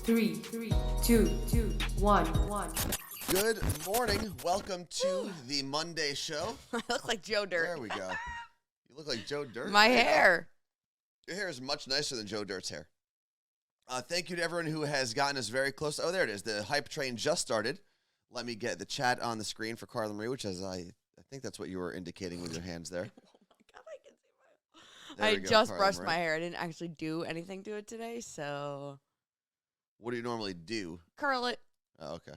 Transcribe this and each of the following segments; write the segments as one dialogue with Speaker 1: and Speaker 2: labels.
Speaker 1: Three, two, one.
Speaker 2: Good morning. Welcome to the Monday show.
Speaker 3: I look like Joe Dirt.
Speaker 2: There we go. You look like Joe Dirt.
Speaker 3: My hair.
Speaker 2: Your hair is much nicer than Joe Dirt's hair. Thank you to everyone who has gotten us very close. Oh, there it is. The hype train just started. Let me get the chat on the screen for Carla Marie, which is I think that's what you were indicating with your hands there.
Speaker 3: Oh my God, I can see my. I just brushed my hair. I didn't actually do anything to it today, so.
Speaker 2: What do you normally do?
Speaker 3: Curl it.
Speaker 2: Oh, okay.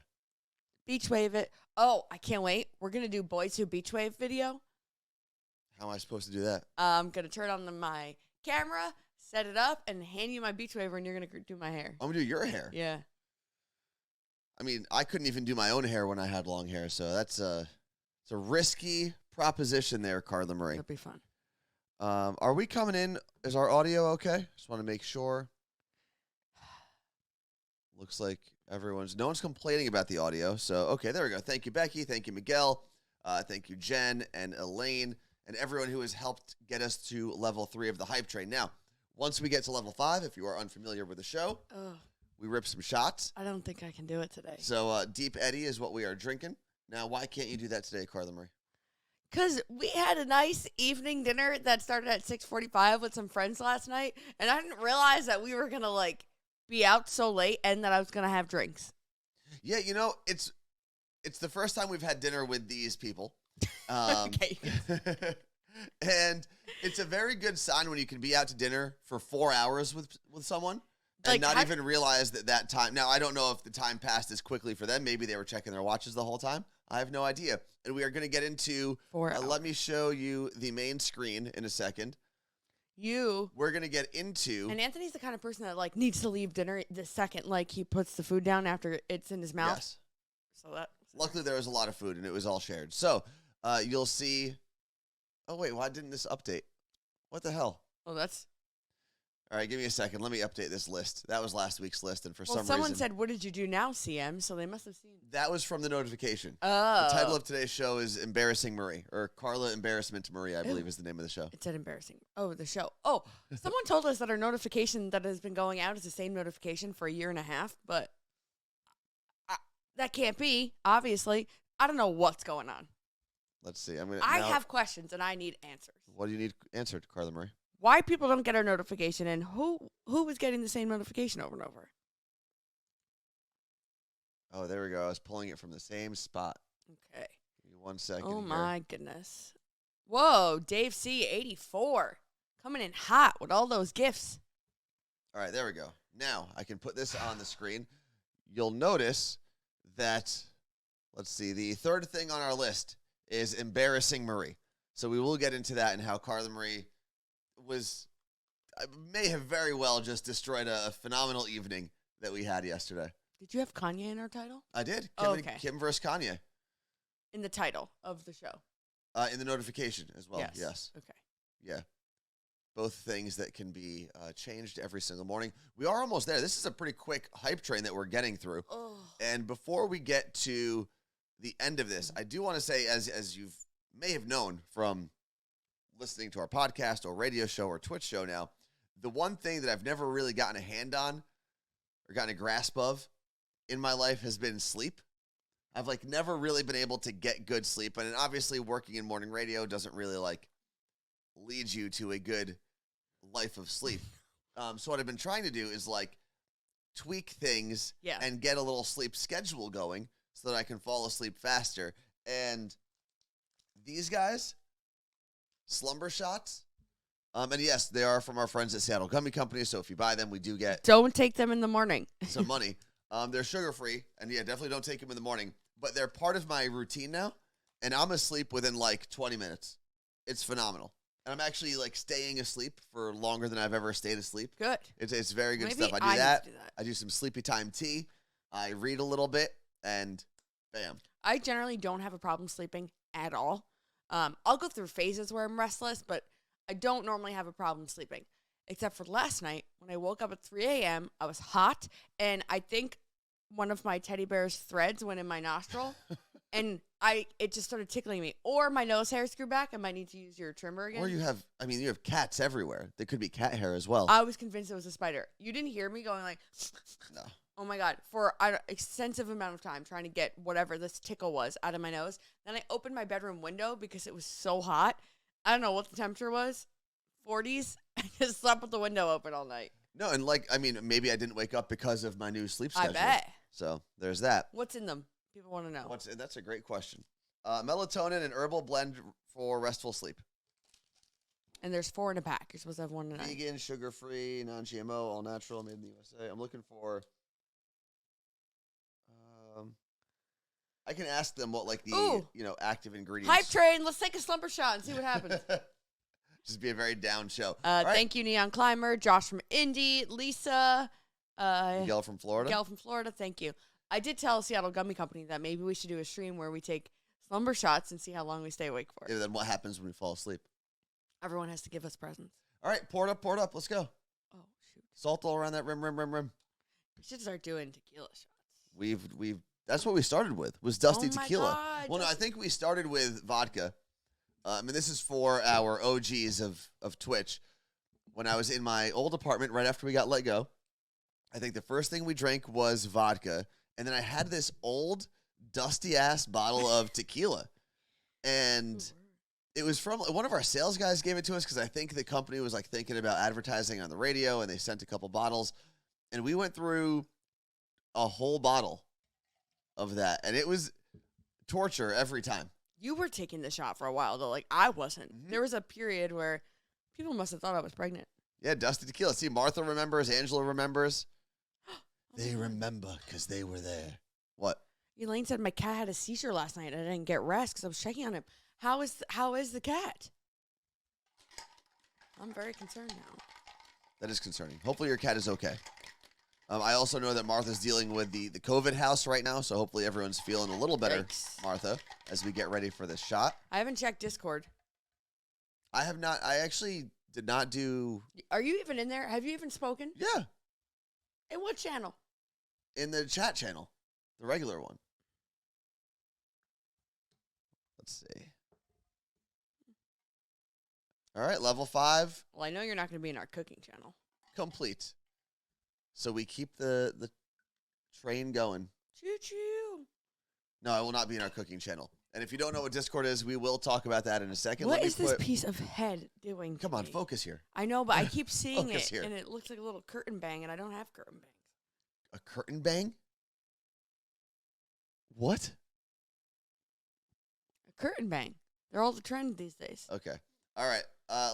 Speaker 3: Beach wave it. Oh, I can't wait. We're going to do Boys Who Beach Wave video.
Speaker 2: How am I supposed to do that?
Speaker 3: I'm going to turn on my camera, set it up, and hand you my beach waver, and you're going to do my hair.
Speaker 2: I'm going to do your hair.
Speaker 3: Yeah.
Speaker 2: I mean, I couldn't even do my own hair when I had long hair, so it's a risky proposition there, Carla Marie.
Speaker 3: It'll be fun.
Speaker 2: Are we coming in? Is our audio okay? Just want to make sure. Looks like no one's complaining about the audio. So, okay, there we go. Thank you, Becky. Thank you, Miguel. Thank you, Jen and Elaine, and everyone who has helped get us to level 3 of the hype train. Now, once we get to level 5, if you are unfamiliar with the show, we rip some shots.
Speaker 3: I don't think I can do it today.
Speaker 2: So, Deep Eddy is what we are drinking. Now, why can't you do that today, Carla Marie?
Speaker 3: Because we had a nice evening dinner that started at 6:45 with some friends last night, and I didn't realize that we were going to, be out so late and that I was going to have drinks.
Speaker 2: Yeah, it's the first time we've had dinner with these people.
Speaker 3: Okay.
Speaker 2: And it's a very good sign when you can be out to dinner for 4 hours with someone and not even realize that time. Now, I don't know if the time passed as quickly for them. Maybe they were checking their watches the whole time. I have no idea. And we are going to get into,
Speaker 3: 4 hours.
Speaker 2: Let me show you the main screen in a second. We're going to get into.
Speaker 3: And Anthony's the kind of person that needs to leave dinner the second he puts the food down after it's in his mouth.
Speaker 2: Yes.
Speaker 3: So that.
Speaker 2: Luckily, there was a lot of food and it was all shared. So you'll see. Oh, wait, why didn't this update? What the hell?
Speaker 3: Well, that's.
Speaker 2: All right, give me a second. Let me update this list. That was last week's list, and someone
Speaker 3: said, "What did you do now, CM?" So they must have seen.
Speaker 2: That was from the notification.
Speaker 3: Oh.
Speaker 2: The title of today's show is Embarrassing Marie, or Carla Embarrassment Marie, I believe is the name of the show.
Speaker 3: It said embarrassing. Oh, the show. Oh, someone told us that our notification that has been going out is the same notification for a year and a half, but that can't be, obviously. I don't know what's going on.
Speaker 2: Let's see.
Speaker 3: I have questions, and I need answers.
Speaker 2: What do you need answered, Carla Marie?
Speaker 3: Why people don't get our notification, and who was getting the same notification over and over?
Speaker 2: Oh, there we go. I was pulling it from the same spot.
Speaker 3: Okay.
Speaker 2: Give me 1 second.
Speaker 3: Oh, my goodness. Whoa, Dave C. 84. Coming in hot with all those gifts.
Speaker 2: All right, there we go. Now, I can put this on the screen. You'll notice that, let's see, the third thing on our list is Embarrassing Marie. So we will get into that and how Carla Marie may have very well just destroyed a phenomenal evening that we had yesterday.
Speaker 3: Did you have Kanye in our title?
Speaker 2: I did.
Speaker 3: Okay.
Speaker 2: Kim versus Kanye.
Speaker 3: In the title of the show.
Speaker 2: In the notification as well. Yes.
Speaker 3: Okay.
Speaker 2: Yeah. Both things that can be changed every single morning. We are almost there. This is a pretty quick hype train that we're getting through.
Speaker 3: Oh.
Speaker 2: And before we get to the end of this, I do want to say, as you may have known from listening to our podcast or radio show or Twitch show now, the one thing that I've never really gotten a hand on or gotten a grasp of in my life has been sleep. I've never really been able to get good sleep. And obviously working in morning radio doesn't really lead you to a good life of sleep. So what I've been trying to do is tweak things and get a little sleep schedule going so that I can fall asleep faster. And these guys, Slumber Shots. And yes, they are from our friends at Seattle Gummy Company, so if you buy them, we do get...
Speaker 3: Don't take them in the morning.
Speaker 2: some money. They're sugar-free, and definitely don't take them in the morning. But they're part of my routine now, and I'm asleep within 20 minutes. It's phenomenal. And I'm actually staying asleep for longer than I've ever stayed asleep.
Speaker 3: Good.
Speaker 2: It's very good
Speaker 3: Maybe
Speaker 2: stuff. I
Speaker 3: need
Speaker 2: do that.
Speaker 3: to do that.
Speaker 2: I do some sleepy time tea. I read a little bit, and bam.
Speaker 3: I generally don't have a problem sleeping at all. I'll go through phases where I'm restless, but I don't normally have a problem sleeping. Except for last night, when I woke up at 3 a.m., I was hot, and I think one of my teddy bear's threads went in my nostril, and it just started tickling me. Or my nose hairs grew back. I might need to use your trimmer again.
Speaker 2: Or you have cats everywhere. There could be cat hair as well.
Speaker 3: I was convinced it was a spider. You didn't hear me going
Speaker 2: No.
Speaker 3: Oh my God, for an extensive amount of time trying to get whatever this tickle was out of my nose. Then I opened my bedroom window because it was so hot. I don't know what the temperature was. 40s. I just slept with the window open all night.
Speaker 2: No, and maybe I didn't wake up because of my new sleep schedule.
Speaker 3: I bet.
Speaker 2: So there's that.
Speaker 3: What's in them? People want to know.
Speaker 2: That's a great question. Melatonin and herbal blend for restful sleep.
Speaker 3: And there's 4 in a pack. You're supposed to have 1 tonight.
Speaker 2: Vegan, sugar-free, non-GMO, all natural, made in the USA. I'm looking for... I can ask them what active ingredients.
Speaker 3: Hype train. Let's take a slumber shot and see what happens.
Speaker 2: Just be a very down show.
Speaker 3: Thank you, Neon Climber, Josh from Indy, Lisa,
Speaker 2: Miguel from Florida.
Speaker 3: Thank you. I did tell Seattle Gummy Company that maybe we should do a stream where we take slumber shots and see how long we stay awake for.
Speaker 2: Yeah, then what happens when we fall asleep?
Speaker 3: Everyone has to give us presents.
Speaker 2: All right, pour it up. Let's go.
Speaker 3: Oh shoot!
Speaker 2: Salt all around that rim.
Speaker 3: We should start doing tequila shots.
Speaker 2: We've. That's what we started with. Was dusty tequila.
Speaker 3: God,
Speaker 2: well, no, I think we started with vodka. And this is for our OGs of Twitch. When I was in my old apartment right after we got let go, I think the first thing we drank was vodka. And then I had this old, dusty-ass bottle of tequila. And it was from one of our sales guys gave it to us because I think the company was thinking about advertising on the radio, and they sent a couple bottles. And we went through a whole bottle of that. And it was torture every time.
Speaker 3: You were taking the shot for a while, though. I wasn't. Mm-hmm. There was a period where people must have thought I was pregnant.
Speaker 2: Yeah, dusty tequila. See, Martha remembers. Angela remembers. They remember because they were there. What?
Speaker 3: Elaine said my cat had a seizure last night and I didn't get rest because I was checking on him. How is the cat? I'm very concerned now.
Speaker 2: That is concerning. Hopefully your cat is okay. I also know that Martha's dealing with the COVID house right now, so hopefully everyone's feeling a little better,
Speaker 3: Yikes.
Speaker 2: Martha, as we get ready for this shot.
Speaker 3: I haven't checked Discord.
Speaker 2: I have not. I actually did not do...
Speaker 3: Are you even in there? Have you even spoken?
Speaker 2: Yeah.
Speaker 3: In what channel?
Speaker 2: In the chat channel, the regular one. Let's see. All right, level 5.
Speaker 3: Well, I know you're not going to be in our cooking channel.
Speaker 2: Complete. So we keep the train going.
Speaker 3: Choo-choo.
Speaker 2: No, I will not be in our cooking channel. And if you don't know what Discord is, we will talk about that in a second.
Speaker 3: What is this piece of head doing?
Speaker 2: Come on, focus here.
Speaker 3: I know, but I keep seeing it,
Speaker 2: here.
Speaker 3: and it looks like a little curtain bang, and I don't have curtain bangs.
Speaker 2: A curtain bang? What?
Speaker 3: A curtain bang. They're all the trend these days.
Speaker 2: Okay. All right.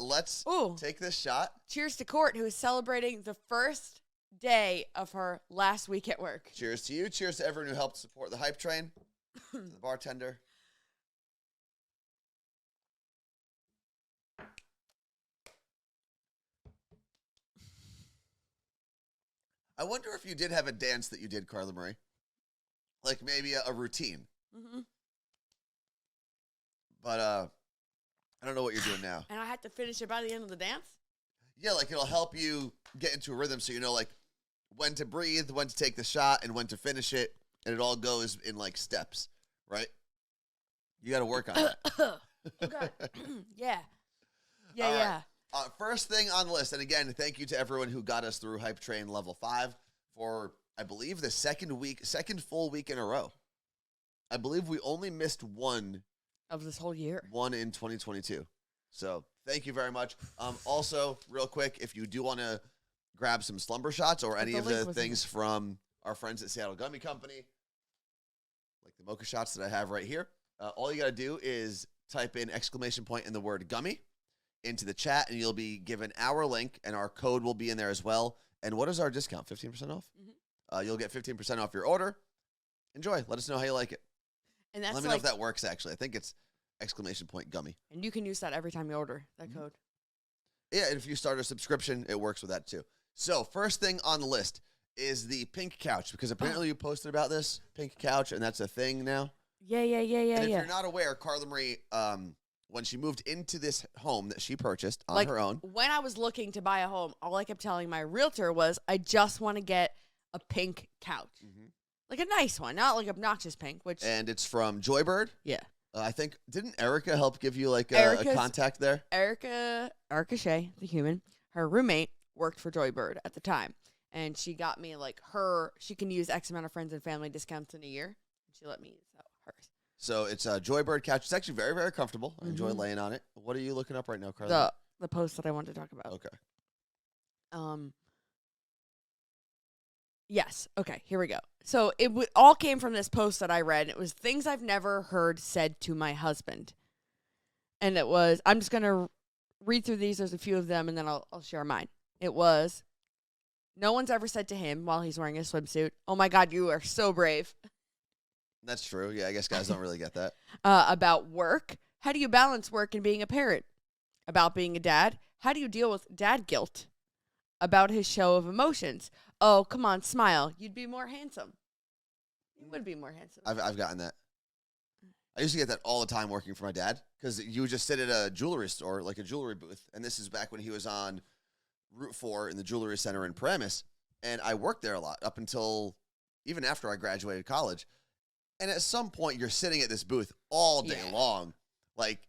Speaker 2: Let's take this shot.
Speaker 3: Cheers to Court, who is celebrating the first day of her last week at work.
Speaker 2: Cheers to you. Cheers to everyone who helped support the hype train. To the bartender. I wonder if you did have a dance that you did, Carla Marie. Like maybe a routine.
Speaker 3: Mm-hmm.
Speaker 2: But I don't know what you're doing now.
Speaker 3: And I had to finish it by the end of the dance?
Speaker 2: Yeah, it'll help you get into a rhythm so you know when to breathe, when to take the shot, and when to finish it. And it all goes in steps, right? You got to work on that.
Speaker 3: Okay. Yeah. Yeah,
Speaker 2: all
Speaker 3: yeah.
Speaker 2: Right. First thing on the list, and again, thank you to everyone who got us through Hype Train Level 5 for, I believe, the second full week in a row. I believe we only missed one.
Speaker 3: Of this whole year.
Speaker 2: One in 2022. So thank you very much. Also, real quick, if you do want to grab some slumber shots or any of the things from our friends at Seattle Gummy Company, like the mocha shots that I have right here, all you got to do is type in ! in the word gummy into the chat, and you'll be given our link, and our code will be in there as well. And what is our discount? 15% off? Mm-hmm. You'll get 15% off your order. Enjoy. Let us know how you like it.
Speaker 3: And that's
Speaker 2: Let me know if that works, actually. I think it's ! Gummy.
Speaker 3: And you can use that every time you order that code.
Speaker 2: Yeah, and if you start a subscription, it works with that too. So, first thing on the list is the pink couch, because apparently you posted about this pink couch, and that's a thing now.
Speaker 3: Yeah.
Speaker 2: And if you're not aware, Carla Marie, when she moved into this home that she purchased on her own.
Speaker 3: When I was looking to buy a home, all I kept telling my realtor was, I just want to get a pink couch. Mm-hmm. Like a nice one, not like obnoxious pink.
Speaker 2: And it's from Joybird.
Speaker 3: Yeah.
Speaker 2: I think, didn't Erica help give you a contact there?
Speaker 3: Erica Shea, the human, her roommate worked for Joybird at the time. and she got me like she can use X amount of friends and family discounts in a year. She let me use hers.
Speaker 2: So it's a Joybird couch. It's actually very, very comfortable. I enjoy laying on it. What are you looking up right now, Carla?
Speaker 3: The post that I wanted to talk about.
Speaker 2: Okay.
Speaker 3: Yes. Okay, here we go. So it all came from this post that I read. It was things I've never heard said to my husband. And it was, I'm just going to read through these. There's a few of them, and then I'll share mine. It was, no one's ever said to him while he's wearing a swimsuit, "Oh my God, you are so brave."
Speaker 2: That's true. Yeah, I guess guys don't really get that.
Speaker 3: About work. How do you balance work and being a parent? About being a dad. How do you deal with dad guilt? About his show of emotions. "Oh, come on, smile. You'd be more handsome." You would be more handsome.
Speaker 2: I've gotten that. I used to get that all the time working for my dad because you would just sit at a jewelry store, like a jewelry booth. And this is back when he was on Route 4 in the Jewelry Center in Paramus. And I worked there a lot up until even after I graduated college. And at some point, you're sitting at this booth all day long. Like,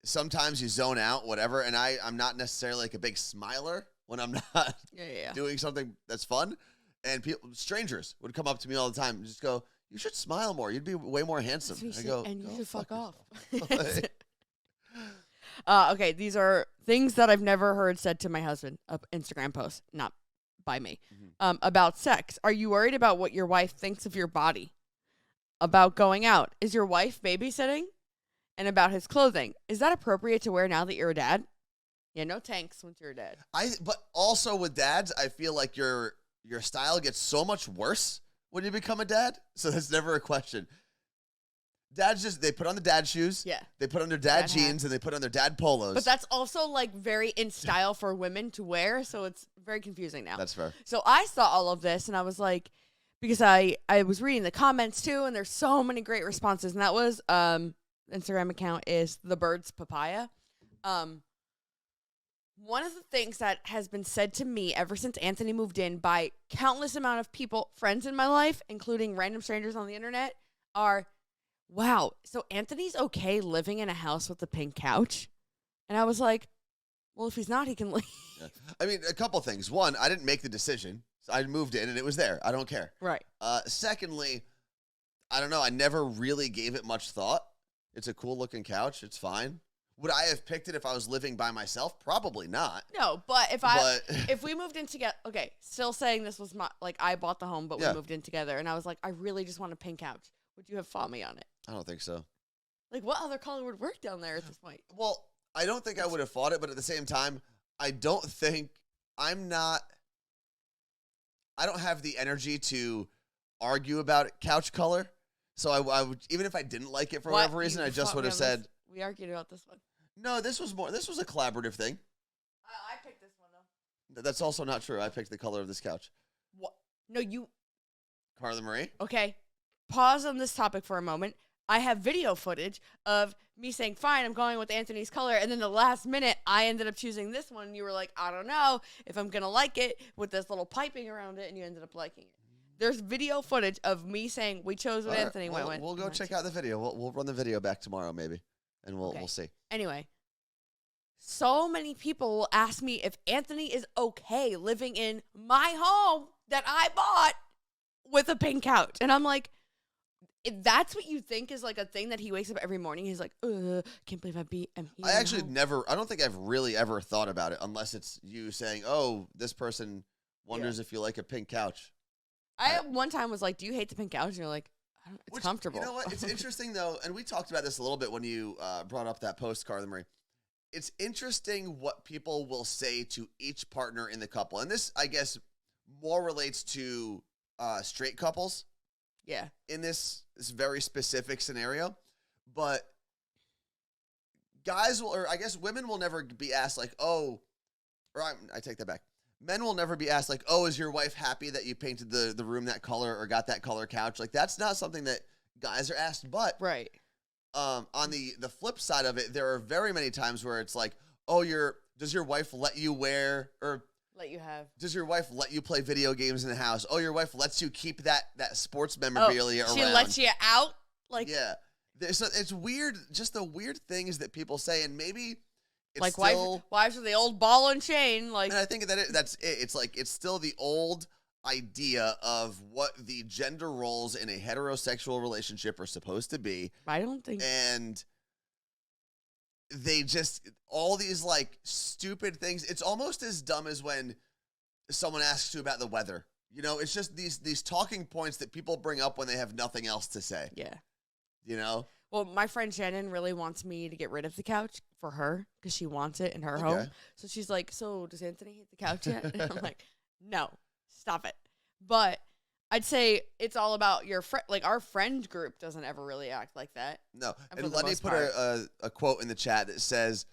Speaker 2: sometimes you zone out, whatever. And I'm not necessarily like a big smiler when I'm not doing something that's fun. And strangers would come up to me all the time and just go, "You should smile more. You'd be way more handsome." I go,
Speaker 3: and you should fuck off.
Speaker 2: Like,
Speaker 3: Okay, these are things that I've never heard said to my husband. Instagram post, not by me. About sex. Are you worried about what your wife thinks of your body? About going out. Is your wife babysitting? And about his clothing. Is that appropriate to wear now that you're a dad? Yeah, no tanks once you're a dad.
Speaker 2: But also with dads, I feel like your style gets so much worse when you become a dad. So that's never a question. Dads they put on the dad shoes.
Speaker 3: Yeah.
Speaker 2: They put on their dad jeans and they put on their dad polos.
Speaker 3: But that's also like very in style for women to wear. So it's very confusing now.
Speaker 2: That's fair.
Speaker 3: So I saw all of this and I was like, because I was reading the comments too, and there's so many great responses. And that was, Instagram account is The Bird's Papaya. One of the things that has been said to me ever since Anthony moved in by countless amount of people, friends in my life, including random strangers on the internet, are, "Wow, so Anthony's okay living in a house with a pink couch?" And I was like, well, if he's not, he can leave.
Speaker 2: Yeah. I mean, a couple things. One, I didn't make the decision. So I moved in and it was there. I don't care.
Speaker 3: Right.
Speaker 2: Secondly, I don't know. I never really gave it much thought. It's a cool looking couch. It's fine. Would I have picked it if I was living by myself? Probably not.
Speaker 3: No, but if we moved in together, okay, still saying this was I bought the home, but we moved in together, and I was like, I really just want a pink couch. Would you have fought me on it?
Speaker 2: I don't think so.
Speaker 3: Like, what other color would work down there at this point?
Speaker 2: Well, I don't think I would have fought it, but at the same time, I don't have the energy to argue about couch color. So I would, even if I didn't like it for whatever reason, I just would have said.
Speaker 3: We argued about this one.
Speaker 2: No, this was a collaborative thing.
Speaker 3: I picked this one, though.
Speaker 2: That's also not true. I picked the color of this couch.
Speaker 3: What? No, you.
Speaker 2: Carla Marie?
Speaker 3: Okay. Pause on this topic for a moment. I have video footage of me saying, fine, I'm going with Anthony's color. And then the last minute, I ended up choosing this one. And you were like, I don't know if I'm going to like it with this little piping around it. And you ended up liking it. There's video footage of me saying we chose what Anthony went with.
Speaker 2: We'll go check out the video. We'll run the video back tomorrow maybe. And we'll see.
Speaker 3: Anyway, so many people will ask me if Anthony is okay living in my home that I bought with a pink couch. And I'm like, if that's what you think is like a thing that he wakes up every morning, he's like, can't believe I'm here.
Speaker 2: I actually I don't think I've really ever thought about it unless it's you saying, oh, this person wonders if you like a pink couch.
Speaker 3: I at one time was like, do you hate the pink couch? And you're like, it's comfortable.
Speaker 2: You know what? It's interesting, though, and we talked about this a little bit when you brought up that post, Carla Marie. It's interesting what people will say to each partner in the couple. And this, I guess, more relates to straight couples.
Speaker 3: Yeah. In
Speaker 2: this very specific scenario. But guys will, or I guess women will never be asked like, oh, or I take that back. Men will never be asked like, oh, is your wife happy that you painted the room that color or got that color couch? Like, that's not something that guys are asked. But
Speaker 3: right.
Speaker 2: On the flip side of it, there are very many times where it's like, oh, does your wife let you wear or
Speaker 3: let you have?
Speaker 2: Does your wife let you play video games in the house? Oh, your wife lets you keep that sports memorabilia around.
Speaker 3: She lets you out? Like,
Speaker 2: yeah. So it's weird. Just the weird things that people say, and maybe it's
Speaker 3: like
Speaker 2: still,
Speaker 3: wives with the old ball and chain. Like,
Speaker 2: and I think that's it. It's like it's still the old idea of what the gender roles in a heterosexual relationship are supposed to be.
Speaker 3: I don't think.
Speaker 2: And they just, all these like stupid things. It's almost as dumb as when someone asks you about the weather. You know, it's just these talking points that people bring up when they have nothing else to say.
Speaker 3: Yeah.
Speaker 2: You know?
Speaker 3: Well, my friend Shannon really wants me to get rid of the couch for her because she wants it in her home. So she's like, so does Anthony hate the couch yet? And I'm like, no, stop it. But I'd say it's all about your friend. Like, our friend group doesn't ever really act like that.
Speaker 2: No.
Speaker 3: And
Speaker 2: And Lenny put a quote in the chat that says,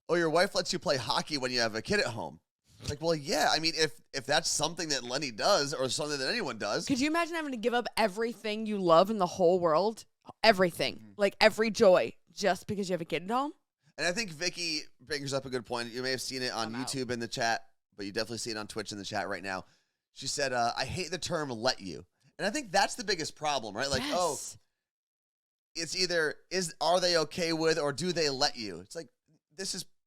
Speaker 2: oh, your wife lets you play hockey when you have a kid at home. Like, well, yeah. I mean, if that's something that Lenny does or something that anyone does.
Speaker 3: Could you imagine having to give up everything you love in the whole world? Everything. Like, every joy just because you have a kid at home?
Speaker 2: And I think Vicky brings up a good point. You may have seen it on YouTube in the chat, but you definitely see it on Twitch in the chat right now. She said, I hate the term let you. And I think that's the biggest problem, right? Like, oh, it's either are they okay with or do they let you? It's like,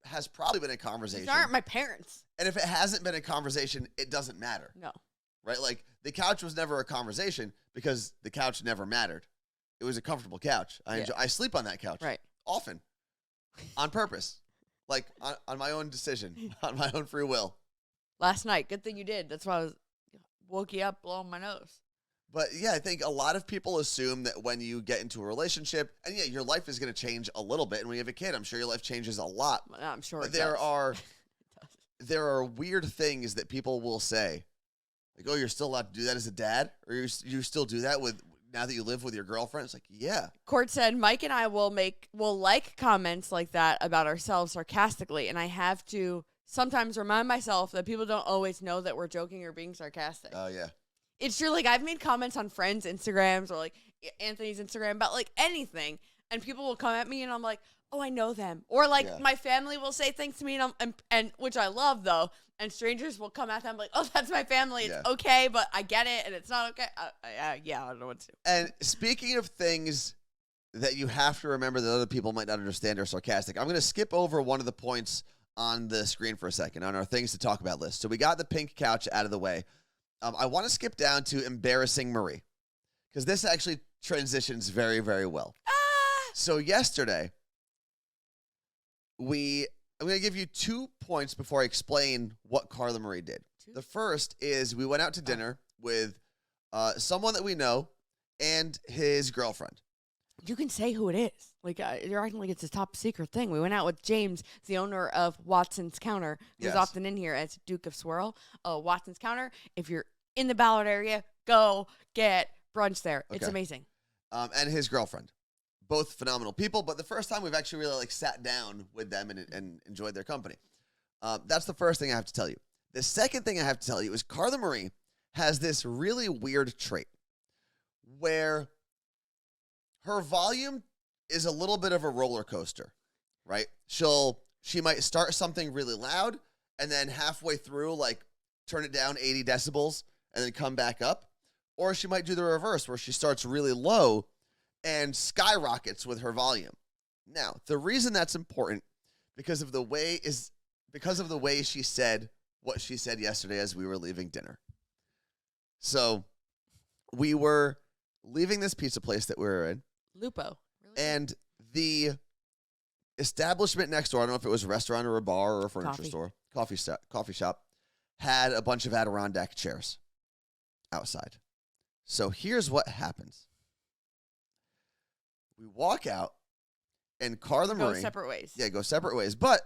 Speaker 2: has probably been a conversation.
Speaker 3: These aren't my parents.
Speaker 2: And if it hasn't been a conversation, it doesn't matter.
Speaker 3: No.
Speaker 2: Right? Like, the couch was never a conversation because the couch never mattered. It was a comfortable couch. I sleep on that couch.
Speaker 3: Right.
Speaker 2: Often. On purpose. Like, on my own decision. On my own free will.
Speaker 3: Last night. Good thing you did. That's why I woke you up blowing my nose.
Speaker 2: But, yeah, I think a lot of people assume that when you get into a relationship, and, yeah, your life is going to change a little bit. And when you have a kid, I'm sure your life changes a lot.
Speaker 3: I'm sure
Speaker 2: but
Speaker 3: it does.
Speaker 2: There are weird things that people will say. Like, oh, you're still allowed to do that as a dad? Or you still do that now that you live with your girlfriend? It's like, yeah.
Speaker 3: Court said, Mike and I will like comments like that about ourselves sarcastically. And I have to sometimes remind myself that people don't always know that we're joking or being sarcastic.
Speaker 2: Oh, yeah.
Speaker 3: It's true. Like, I've made comments on friends' Instagrams or like Anthony's Instagram about like anything, and people will come at me, and I'm like, "Oh, I know them." Or like my family will say things to me, and which I love though. And strangers will come at them like, "Oh, that's my family. It's okay, but I get it, and it's not okay." I don't know what to do.
Speaker 2: And speaking of things that you have to remember that other people might not understand are sarcastic, I'm going to skip over one of the points on the screen for a second on our things to talk about list. So we got the pink couch out of the way. I want to skip down to embarrassing Marie because this actually transitions very, very well. So yesterday, I'm going to give you 2 points before I explain what Carla Marie did. The first is we went out to dinner with someone that we know and his girlfriend.
Speaker 3: You can say who it is. Like, you're acting like it's a top secret thing. We went out with James, the owner of Watson's Counter, who's often in here as Duke of Swirl. Watson's Counter, if you're in the Ballard area, go get brunch there. Okay. It's amazing.
Speaker 2: And his girlfriend. Both phenomenal people, but the first time we've actually really like sat down with them and enjoyed their company. That's the first thing I have to tell you. The second thing I have to tell you is Carla Marie has this really weird trait where her volume is a little bit of a roller coaster, right? She might start something really loud and then halfway through, like, turn it down 80 decibels and then come back up. Or she might do the reverse where she starts really low and skyrockets with her volume. Now, the reason that's important because of the way she said what she said yesterday as we were leaving dinner. So we were leaving this pizza place that we were in.
Speaker 3: Lupo. Really?
Speaker 2: And the establishment next door, I don't know if it was a restaurant or a bar or a furniture store, coffee shop, had a bunch of Adirondack chairs outside. So here's what happens. We walk out, and Carla Marie...
Speaker 3: Go separate ways.
Speaker 2: Yeah, go separate ways. But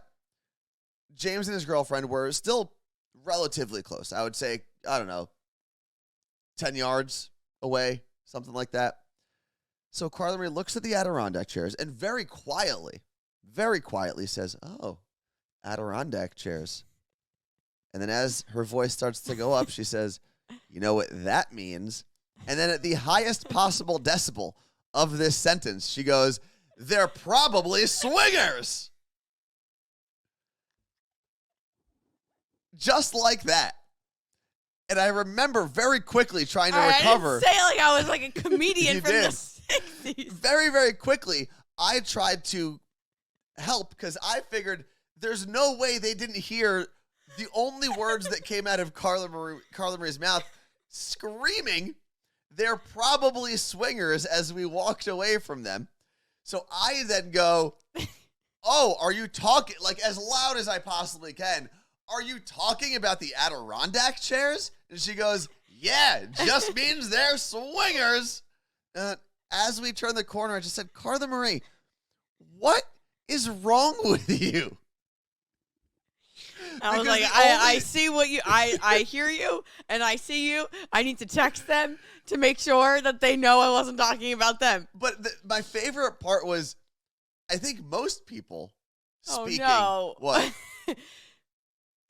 Speaker 2: James and his girlfriend were still relatively close. I would say, I don't know, 10 yards away, something like that. So Carla Marie looks at the Adirondack chairs and very quietly says, "Oh, Adirondack chairs." And then as her voice starts to go up, she says, "You know what that means?" And then at the highest possible decibel of this sentence, she goes, "They're probably swingers." Just like that. And I remember very quickly trying to recover.
Speaker 3: I didn't say like I was like a comedian from the 60s.
Speaker 2: Very, very quickly, I tried to help because I figured there's no way they didn't hear the only words that came out of Carla Marie's mouth screaming, they're probably swingers as we walked away from them. So I then go, oh, are you talking, like as loud as I possibly can, are you talking about the Adirondack chairs? And she goes, yeah, just means they're swingers. As we turn the corner, I just said, Carla Marie, what is wrong with you?
Speaker 3: I was like, I see what you, I hear you, and I see you. I need to text them to make sure that they know I wasn't talking about them.
Speaker 2: But my favorite part was, I think most people speaking.
Speaker 3: Oh, no.
Speaker 2: What?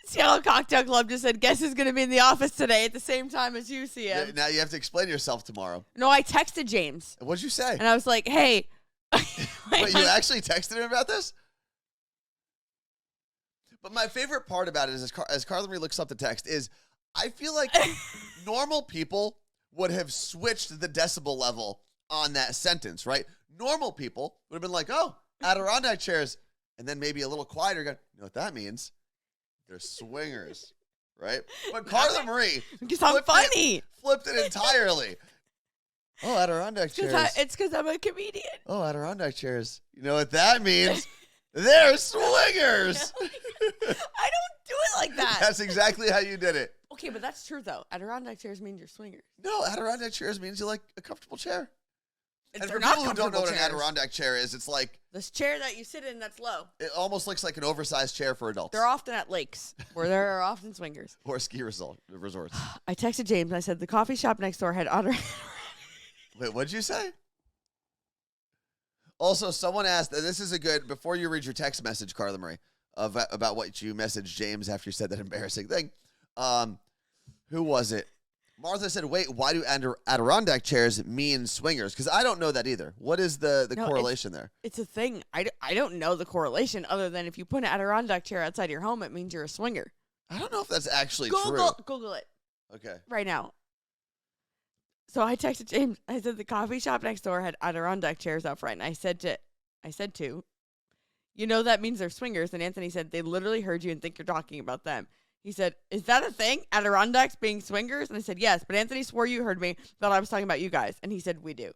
Speaker 3: Seattle Cocktail Club just said, guess who's going to be in the office today at the same time as you, CM.
Speaker 2: Now you have to explain yourself tomorrow.
Speaker 3: No, I texted James.
Speaker 2: What'd you say?
Speaker 3: And I was like, hey.
Speaker 2: Wait, you actually texted him about this? But my favorite part about it is, as Carla Marie looks up the text, is I feel like normal people would have switched the decibel level on that sentence, right? Normal people would have been like, oh, Adirondack chairs, and then maybe a little quieter, going, you know what that means? They're swingers, right? But Carla Marie
Speaker 3: because I'm funny.
Speaker 2: Flipped it entirely. Oh, Adirondack chairs.
Speaker 3: It's because I'm a comedian.
Speaker 2: Oh, Adirondack chairs. You know what that means? They're swingers.
Speaker 3: I don't do it like that.
Speaker 2: That's exactly how you did it.
Speaker 3: Okay, but that's true, though. Adirondack chairs mean you're swingers.
Speaker 2: No, Adirondack chairs means you like a comfortable chair. And for
Speaker 3: not
Speaker 2: people who don't know what an
Speaker 3: chairs.
Speaker 2: Adirondack chair is, it's like...
Speaker 3: This chair that you sit in that's low.
Speaker 2: It almost looks like an oversized chair for adults.
Speaker 3: They're often at lakes, where there are often swingers.
Speaker 2: Or ski resorts.
Speaker 3: I texted James. I said, the coffee shop next door had Adirondack.
Speaker 2: Wait, what'd you say? Also, someone asked, and this is a good, before you read your text message, Carla Marie, about what you messaged James after you said that embarrassing thing. Who was it? Martha said, wait, why do Adirondack chairs mean swingers? Because I don't know that either. What is the correlation there?
Speaker 3: It's a thing. I don't know the correlation other than if you put an Adirondack chair outside your home, it means you're a swinger.
Speaker 2: I don't know if that's actually true.
Speaker 3: Google it.
Speaker 2: Okay.
Speaker 3: Right now. So I texted James. I said the coffee shop next door had Adirondack chairs out front. And I said to, you know that means they're swingers. And Anthony said, they literally heard you and think you're talking about them. He said, is that a thing? Adirondacks being swingers? And I said, yes. But Anthony swore you heard me, thought I was talking about you guys. And he said, we do.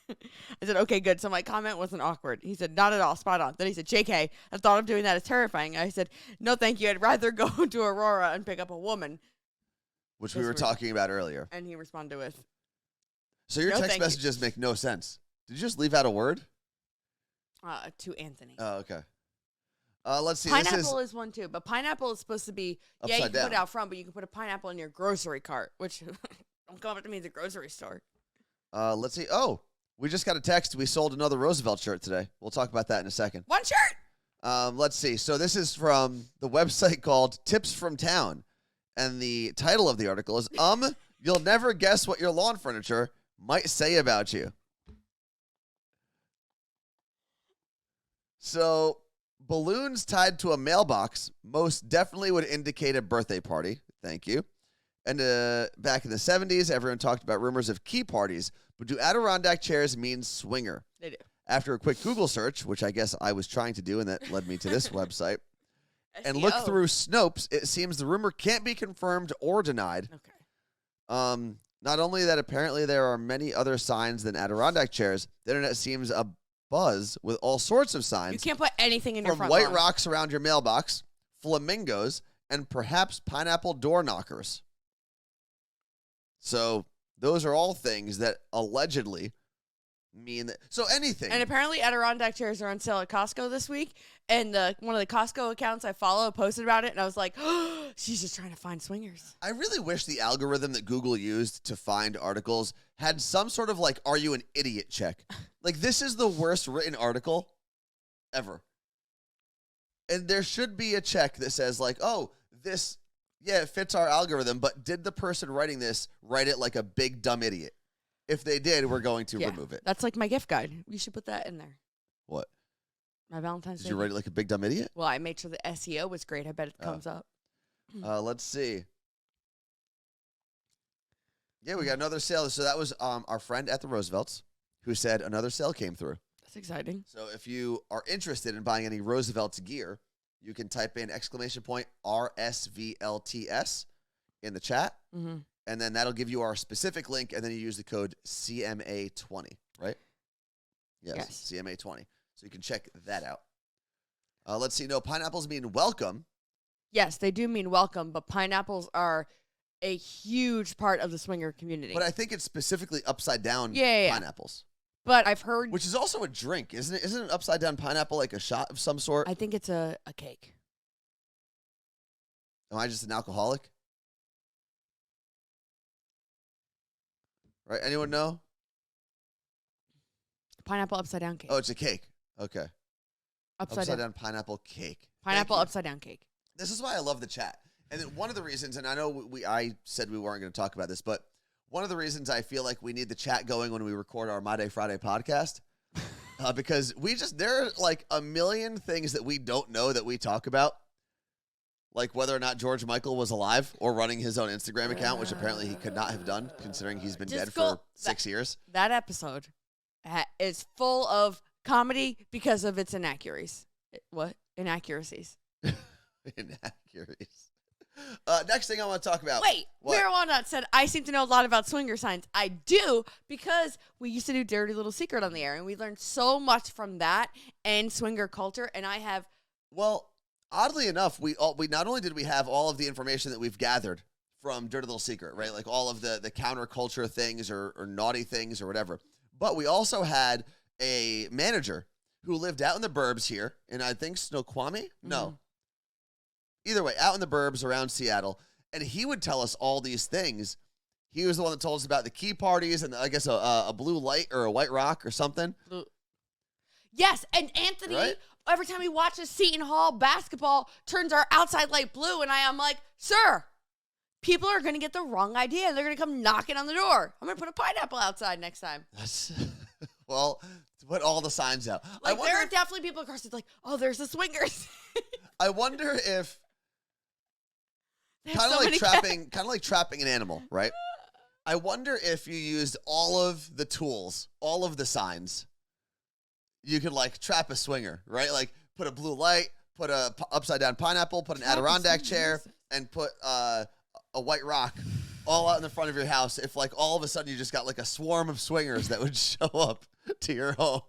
Speaker 3: I said, okay, good. So my comment wasn't awkward. He said, not at all. Spot on. Then he said, JK, the thought of doing that is terrifying. I said, no, thank you. I'd rather go to Aurora and pick up a woman.
Speaker 2: Which we were talking about earlier.
Speaker 3: And he responded with,
Speaker 2: so your text messages make no sense. Did you just leave out a word?
Speaker 3: To Anthony.
Speaker 2: Oh, okay. Let's see.
Speaker 3: Pineapple is one too, but pineapple is supposed to be, you can
Speaker 2: down.
Speaker 3: put it out front, but you can put a pineapple in your grocery cart, which don't come up to me at the grocery store.
Speaker 2: Let's see. Oh, we just got a text. We sold another Roosevelt shirt today. We'll talk about that in a second.
Speaker 3: One shirt.
Speaker 2: Let's see. So this is from the website called Tips from Town. And the title of the article is, you'll never guess what your lawn furniture might say about you. So, balloons tied to a mailbox most definitely would indicate a birthday party. Thank you. And back in the 70s, everyone talked about rumors of key parties. But do Adirondack chairs mean swinger?
Speaker 3: They do.
Speaker 2: After a quick Google search, which I guess I was trying to do, and that led me to this website, and look through Snopes, it seems the rumor can't be confirmed or denied.
Speaker 3: Okay.
Speaker 2: Not only that, apparently there are many other signs than Adirondack chairs. The internet seems a buzz with all sorts of signs.
Speaker 3: You can't put anything in your
Speaker 2: from
Speaker 3: front
Speaker 2: white
Speaker 3: lawn.
Speaker 2: rocks around your mailbox, flamingos, and perhaps pineapple door knockers. So those are all things that allegedly mean that. So anything.
Speaker 3: And apparently Adirondack chairs are on sale at Costco this week. And one of the Costco accounts I follow posted about it. And I was like, oh, she's just trying to find swingers.
Speaker 2: I really wish the algorithm that Google used to find articles had some sort of like, are you an idiot check? Like, this is the worst written article ever. And there should be a check that says like, oh, this, yeah, it fits our algorithm. But did the person writing this write it like a big dumb idiot? If they did, we're going to remove it.
Speaker 3: That's like my gift guide. You should put that in there.
Speaker 2: What?
Speaker 3: My Valentine's Day.
Speaker 2: Did you write it like a big dumb idiot?
Speaker 3: Well, I made sure the SEO was great. I bet it comes up.
Speaker 2: Let's see. Yeah, we got another sale. So that was our friend at the Roosevelts who said another sale came through.
Speaker 3: That's exciting.
Speaker 2: So if you are interested in buying any Roosevelt's gear, you can type in !RSVLTS in the chat, and then that'll give you our specific link, and then you use the code CMA20, right? Yes. CMA20. So you can check that out. Let's see. No, pineapples mean welcome.
Speaker 3: Yes, they do mean welcome, but pineapples are a huge part of the swinger community.
Speaker 2: But I think it's specifically upside down pineapples.
Speaker 3: But I've heard...
Speaker 2: Which is also a drink, isn't it? Isn't an upside down pineapple like a shot of some sort?
Speaker 3: I think it's a cake.
Speaker 2: Am I just an alcoholic? Right? Anyone know?
Speaker 3: Pineapple upside down cake.
Speaker 2: Oh, it's a cake. Okay. Upside down pineapple cake.
Speaker 3: Pineapple upside down cake.
Speaker 2: This is why I love the chat. And then one of the reasons, and I know I said we weren't going to talk about this, but one of the reasons I feel like we need the chat going when we record our My Day Friday podcast, because there are like a million things that we don't know that we talk about, like whether or not George Michael was alive or running his own Instagram account, which apparently he could not have done, considering he's been dead for 6 years.
Speaker 3: That episode is full of comedy because of its inaccuracies. What? Inaccuracies.
Speaker 2: Inaccuracies. Next thing I want to talk about.
Speaker 3: Wait, Marijuana said, I seem to know a lot about swinger signs. I do, because we used to do Dirty Little Secret on the air, and we learned so much from that and swinger culture, and I have...
Speaker 2: Well, oddly enough, we not only did we have all of the information that we've gathered from Dirty Little Secret, right, like all of the counterculture things or naughty things or whatever, but we also had a manager who lived out in the burbs here, and I think Snoqualmie? No. Either way, out in the burbs around Seattle, and he would tell us all these things. He was the one that told us about the key parties and I guess a blue light or a white rock or something.
Speaker 3: Yes, and Anthony,
Speaker 2: right?
Speaker 3: Every time he watches Seton Hall basketball, turns our outside light blue, and I am like, sir, people are going to get the wrong idea, and they're going to come knocking on the door. I'm going to put a pineapple outside next time.
Speaker 2: Well, put all the signs out.
Speaker 3: Like, there are definitely people across it's like, oh, there's the swingers.
Speaker 2: I wonder if... Kind of like trapping an animal, right? I wonder if you used all of the tools, all of the signs, you could like trap a swinger, right? Like put a blue light, put a upside down pineapple, put an Adirondack chair, and put a white rock all out in the front of your house. If like all of a sudden you just got like a swarm of swingers that would show up to your home.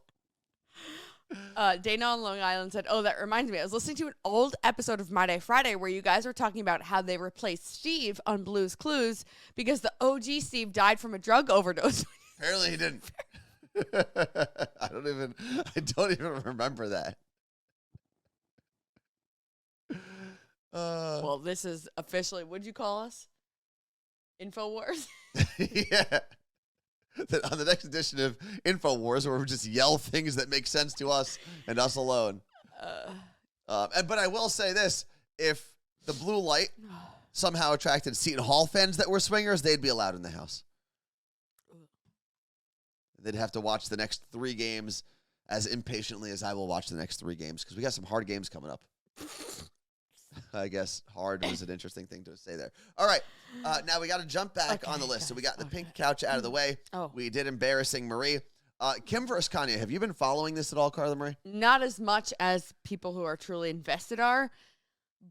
Speaker 3: Dana on Long Island said, oh, that reminds me. I was listening to an old episode of My Day Friday where you guys were talking about how they replaced Steve on Blue's Clues because the OG Steve died from a drug overdose.
Speaker 2: Apparently he didn't. I don't even remember that.
Speaker 3: Well, this is officially, what'd you call us? InfoWars?
Speaker 2: Yeah. On the next edition of InfoWars, where we just yell things that make sense to us and us alone. But I will say this: if the blue light somehow attracted Seton Hall fans that were swingers, they'd be allowed in the house. They'd have to watch the next 3 games as impatiently as I will watch the next 3 games, because we got some hard games coming up. I guess hard was an interesting thing to say there. All right. Now we got to jump back on the list. So we got the pink couch out of the way.
Speaker 3: Oh.
Speaker 2: We did embarrassing Marie. Kim versus Kanye. Have you been following this at all, Carla Marie?
Speaker 3: Not as much as people who are truly invested are,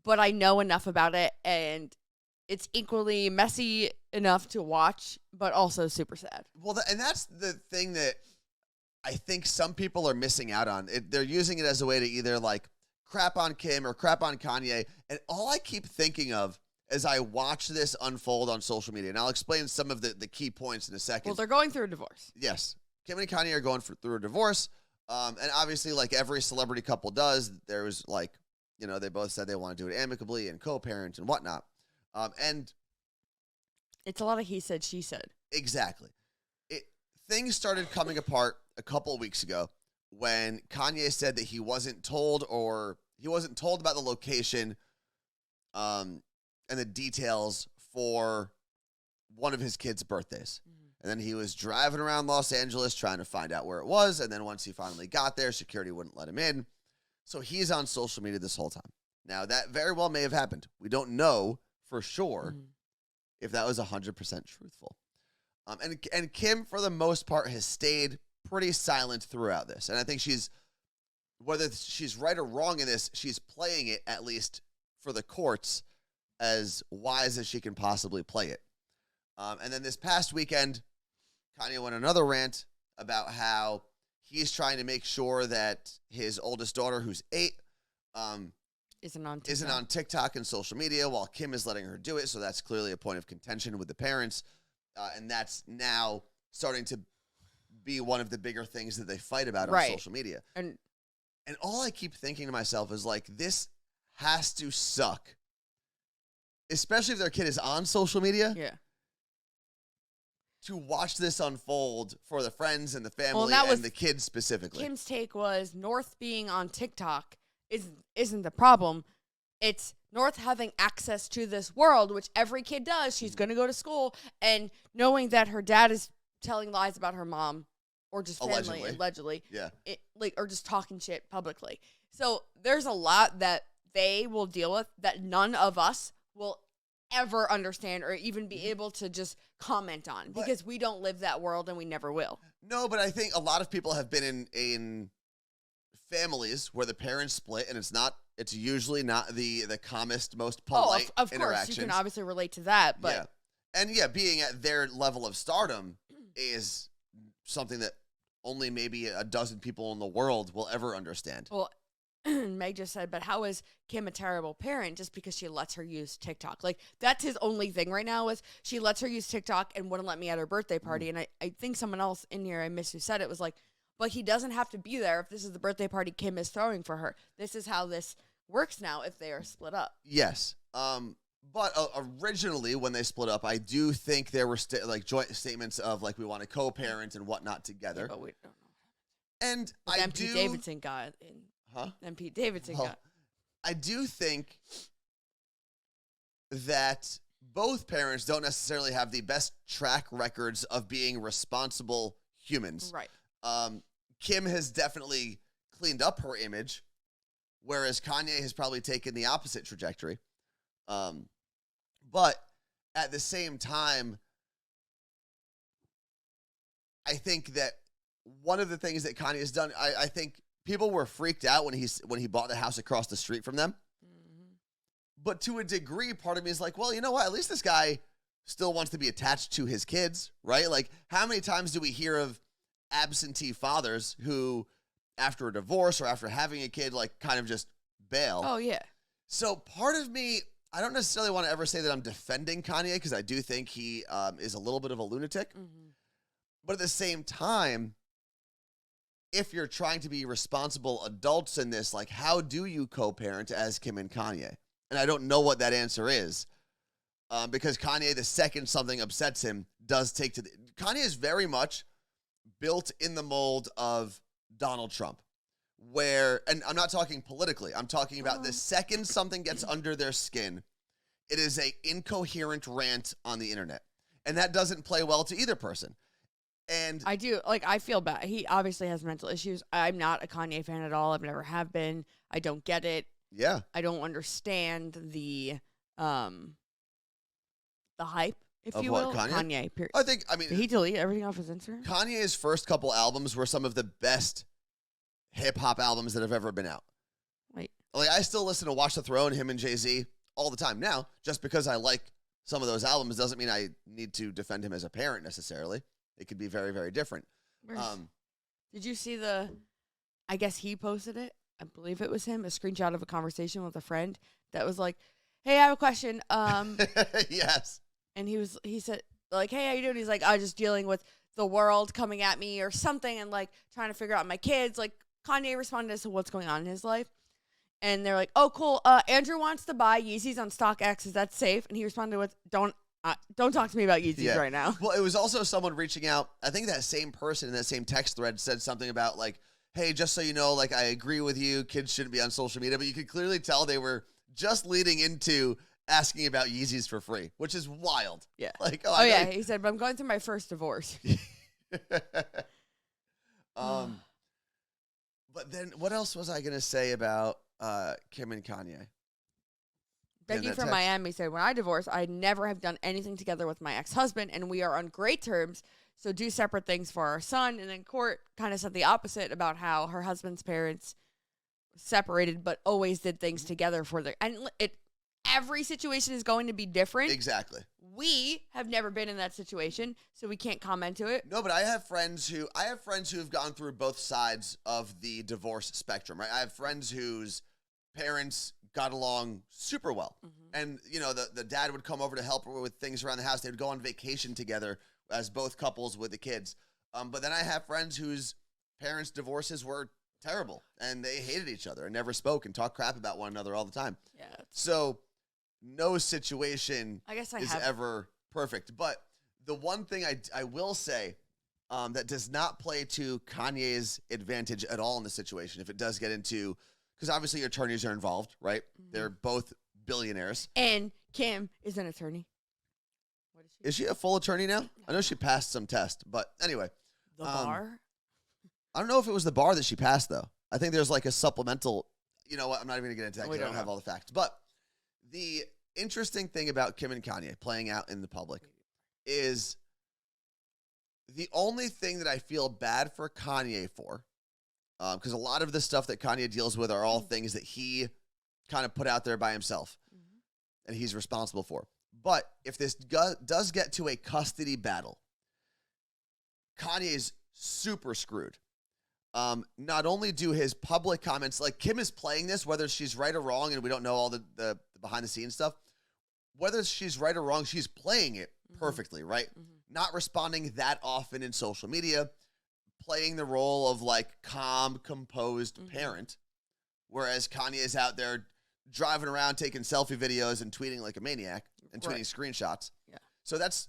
Speaker 3: but I know enough about it, and it's equally messy enough to watch, but also super sad.
Speaker 2: Well, and that's the thing that I think some people are missing out on. They're using it as a way to either like crap on Kim or crap on Kanye. And all I keep thinking of as I watch this unfold on social media, and I'll explain some of the key points in a second.
Speaker 3: Well, they're going through a divorce.
Speaker 2: Yes. Kim and Kanye are going through a divorce. And obviously, like every celebrity couple does, there was like, they both said they want to do it amicably and co-parent and whatnot. And
Speaker 3: it's a lot of he said, she said.
Speaker 2: Exactly. Things started coming apart a couple of weeks ago when Kanye said that he wasn't told about the location and the details for one of his kids' birthdays. Mm-hmm. And then he was driving around Los Angeles trying to find out where it was. And then once he finally got there, security wouldn't let him in. So he's on social media this whole time. Now, that very well may have happened. We don't know for sure if that was 100% truthful. And Kim, for the most part, has stayed pretty silent throughout this. And I think whether she's right or wrong in this, she's playing it, at least for the courts, as wise as she can possibly play it. And then this past weekend, Kanye went another rant about how he's trying to make sure that his oldest daughter, who's 8, isn't on TikTok and social media, while Kim is letting her do it. So that's clearly a point of contention with the parents. And that's now starting to be one of the bigger things that they fight about on social media. And all I keep thinking to myself is, like, this has to suck, especially if their kid is on social media.
Speaker 3: Yeah.
Speaker 2: To watch this unfold for the friends and the family and the kids specifically.
Speaker 3: Kim's take was North being on TikTok isn't the problem. It's North having access to this world, which every kid does. She's going to go to school, and knowing that her dad is telling lies about her mom, or just family, allegedly. Yeah. Or just talking shit publicly. So there's a lot that they will deal with that none of us will ever understand or even be able to just comment on, because we don't live that world and we never will. No,
Speaker 2: but I think a lot of people have been in families where the parents split, and it's usually not the calmest, most polite
Speaker 3: of course, you can obviously relate to that, but
Speaker 2: being at their level of stardom is something that only maybe a dozen people in the world will ever understand.
Speaker 3: Well, Meg just said, but how is Kim a terrible parent just because she lets her use TikTok? Like, that's his only thing right now, is she lets her use TikTok and wouldn't let me at her birthday party. And I think someone else in here, I missed who said it, was like, but he doesn't have to be there if this is the birthday party Kim is throwing for her. This is how this works now if they are split up.
Speaker 2: Yes. But originally, when they split up, I do think there were joint statements of, like, we want to co-parent and whatnot together.
Speaker 3: Yeah, but we don't know.
Speaker 2: And
Speaker 3: Pete Davidson got in.
Speaker 2: Huh?
Speaker 3: And Pete Davidson got.
Speaker 2: I do think that both parents don't necessarily have the best track records of being responsible humans.
Speaker 3: Right.
Speaker 2: Kim has definitely cleaned up her image, whereas Kanye has probably taken the opposite trajectory. But at the same time, I think that one of the things that Kanye has done, I think people were freaked out when he bought the house across the street from them. Mm-hmm. But to a degree, part of me is like, well, you know what? At least this guy still wants to be attached to his kids, right? Like, how many times do we hear of absentee fathers who, after a divorce or after having a kid, like, kind of just bail?
Speaker 3: Oh, yeah.
Speaker 2: So part of me, I don't necessarily want to ever say that I'm defending Kanye, because I do think he is a little bit of a lunatic. Mm-hmm. But at the same time, if you're trying to be responsible adults in this, like, how do you co-parent as Kim and Kanye? And I don't know what that answer is, because Kanye, the second something upsets him, does take to Kanye is very much built in the mold of Donald Trump, where, and I'm not talking politically, I'm talking about the second something gets under their skin, it is a incoherent rant on the internet. And that doesn't play well to either person. And
Speaker 3: I do, like, I feel bad. He obviously has mental issues. I'm not a Kanye fan at all. I've never have been. I don't get it.
Speaker 2: Yeah.
Speaker 3: I don't understand the hype, if you will.
Speaker 2: Kanye?
Speaker 3: Period.
Speaker 2: Did
Speaker 3: he delete everything off his Instagram?
Speaker 2: Kanye's first couple albums were some of the best hip-hop albums that have ever been out.
Speaker 3: Wait.
Speaker 2: Like, I still listen to Watch the Throne, him and Jay-Z, all the time. Now, just because I like some of those albums doesn't mean I need to defend him as a parent necessarily. It could be very, very different.
Speaker 3: Did you see I guess he posted it. I believe it was him, a screenshot of a conversation with a friend that was like, hey, I have a question.
Speaker 2: Yes.
Speaker 3: And he said, like, hey, how you doing? He's like, I was just dealing with the world coming at me or something, and, like, trying to figure out my kids. Like, Kanye responded to what's going on in his life. And they're like, oh, cool. Andrew wants to buy Yeezys on StockX. Is that safe? And he responded with, don't talk to me about Yeezys right now.
Speaker 2: Well, it was also someone reaching out. I think that same person in that same text thread said something about, like, hey, just so you know, like, I agree with you. Kids shouldn't be on social media. But you could clearly tell they were just leading into asking about Yeezys for free, which is wild.
Speaker 3: Yeah.
Speaker 2: Like,
Speaker 3: He said, but I'm going through my first divorce.
Speaker 2: But then what else was I going to say about Kim and Kanye?
Speaker 3: Becky from Miami said, when I divorced, I never have done anything together with my ex-husband, and we are on great terms. So do separate things for our son. And then Court kind of said the opposite about how her husband's parents separated, but always did things together for their, and every situation is going to be different.
Speaker 2: Exactly.
Speaker 3: We have never been in that situation, so we can't comment to it.
Speaker 2: No, but I have friends who have gone through both sides of the divorce spectrum, right? I have friends whose parents got along super well. And, you know, the dad would come over to help her with things around the house. They would go on vacation together as both couples with the kids. But then I have friends whose parents' divorces were terrible, and they hated each other and never spoke and talked crap about one another all the time.
Speaker 3: Yeah.
Speaker 2: So no situation is ever perfect. But the one thing I will say that does not play to Kanye's advantage at all in this situation, if it does get into, because obviously attorneys are involved, right? They're both billionaires.
Speaker 3: And Kim is an attorney. What is she?
Speaker 2: Is she a full attorney now? I know she passed some test, but anyway.
Speaker 3: The bar?
Speaker 2: I don't know if it was the bar that she passed, though. I think there's like a supplemental. You know what? I'm not even going to get into that because I don't have all the facts. But the interesting thing about Kim and Kanye playing out in the public is the only thing that I feel bad for Kanye for, because a lot of the stuff that Kanye deals with are all things that he kind of put out there by himself and he's responsible for. But if this does get to a custody battle, Kanye's super screwed. Not only do his public comments, like Kim is playing this, whether she's right or wrong, and we don't know all the behind the scenes stuff, whether she's right or wrong, she's playing it perfectly, right? Not responding that often in social media, playing the role of like calm, composed parent, whereas Kanye is out there driving around, taking selfie videos and tweeting like a maniac and tweeting screenshots. Yeah. So that's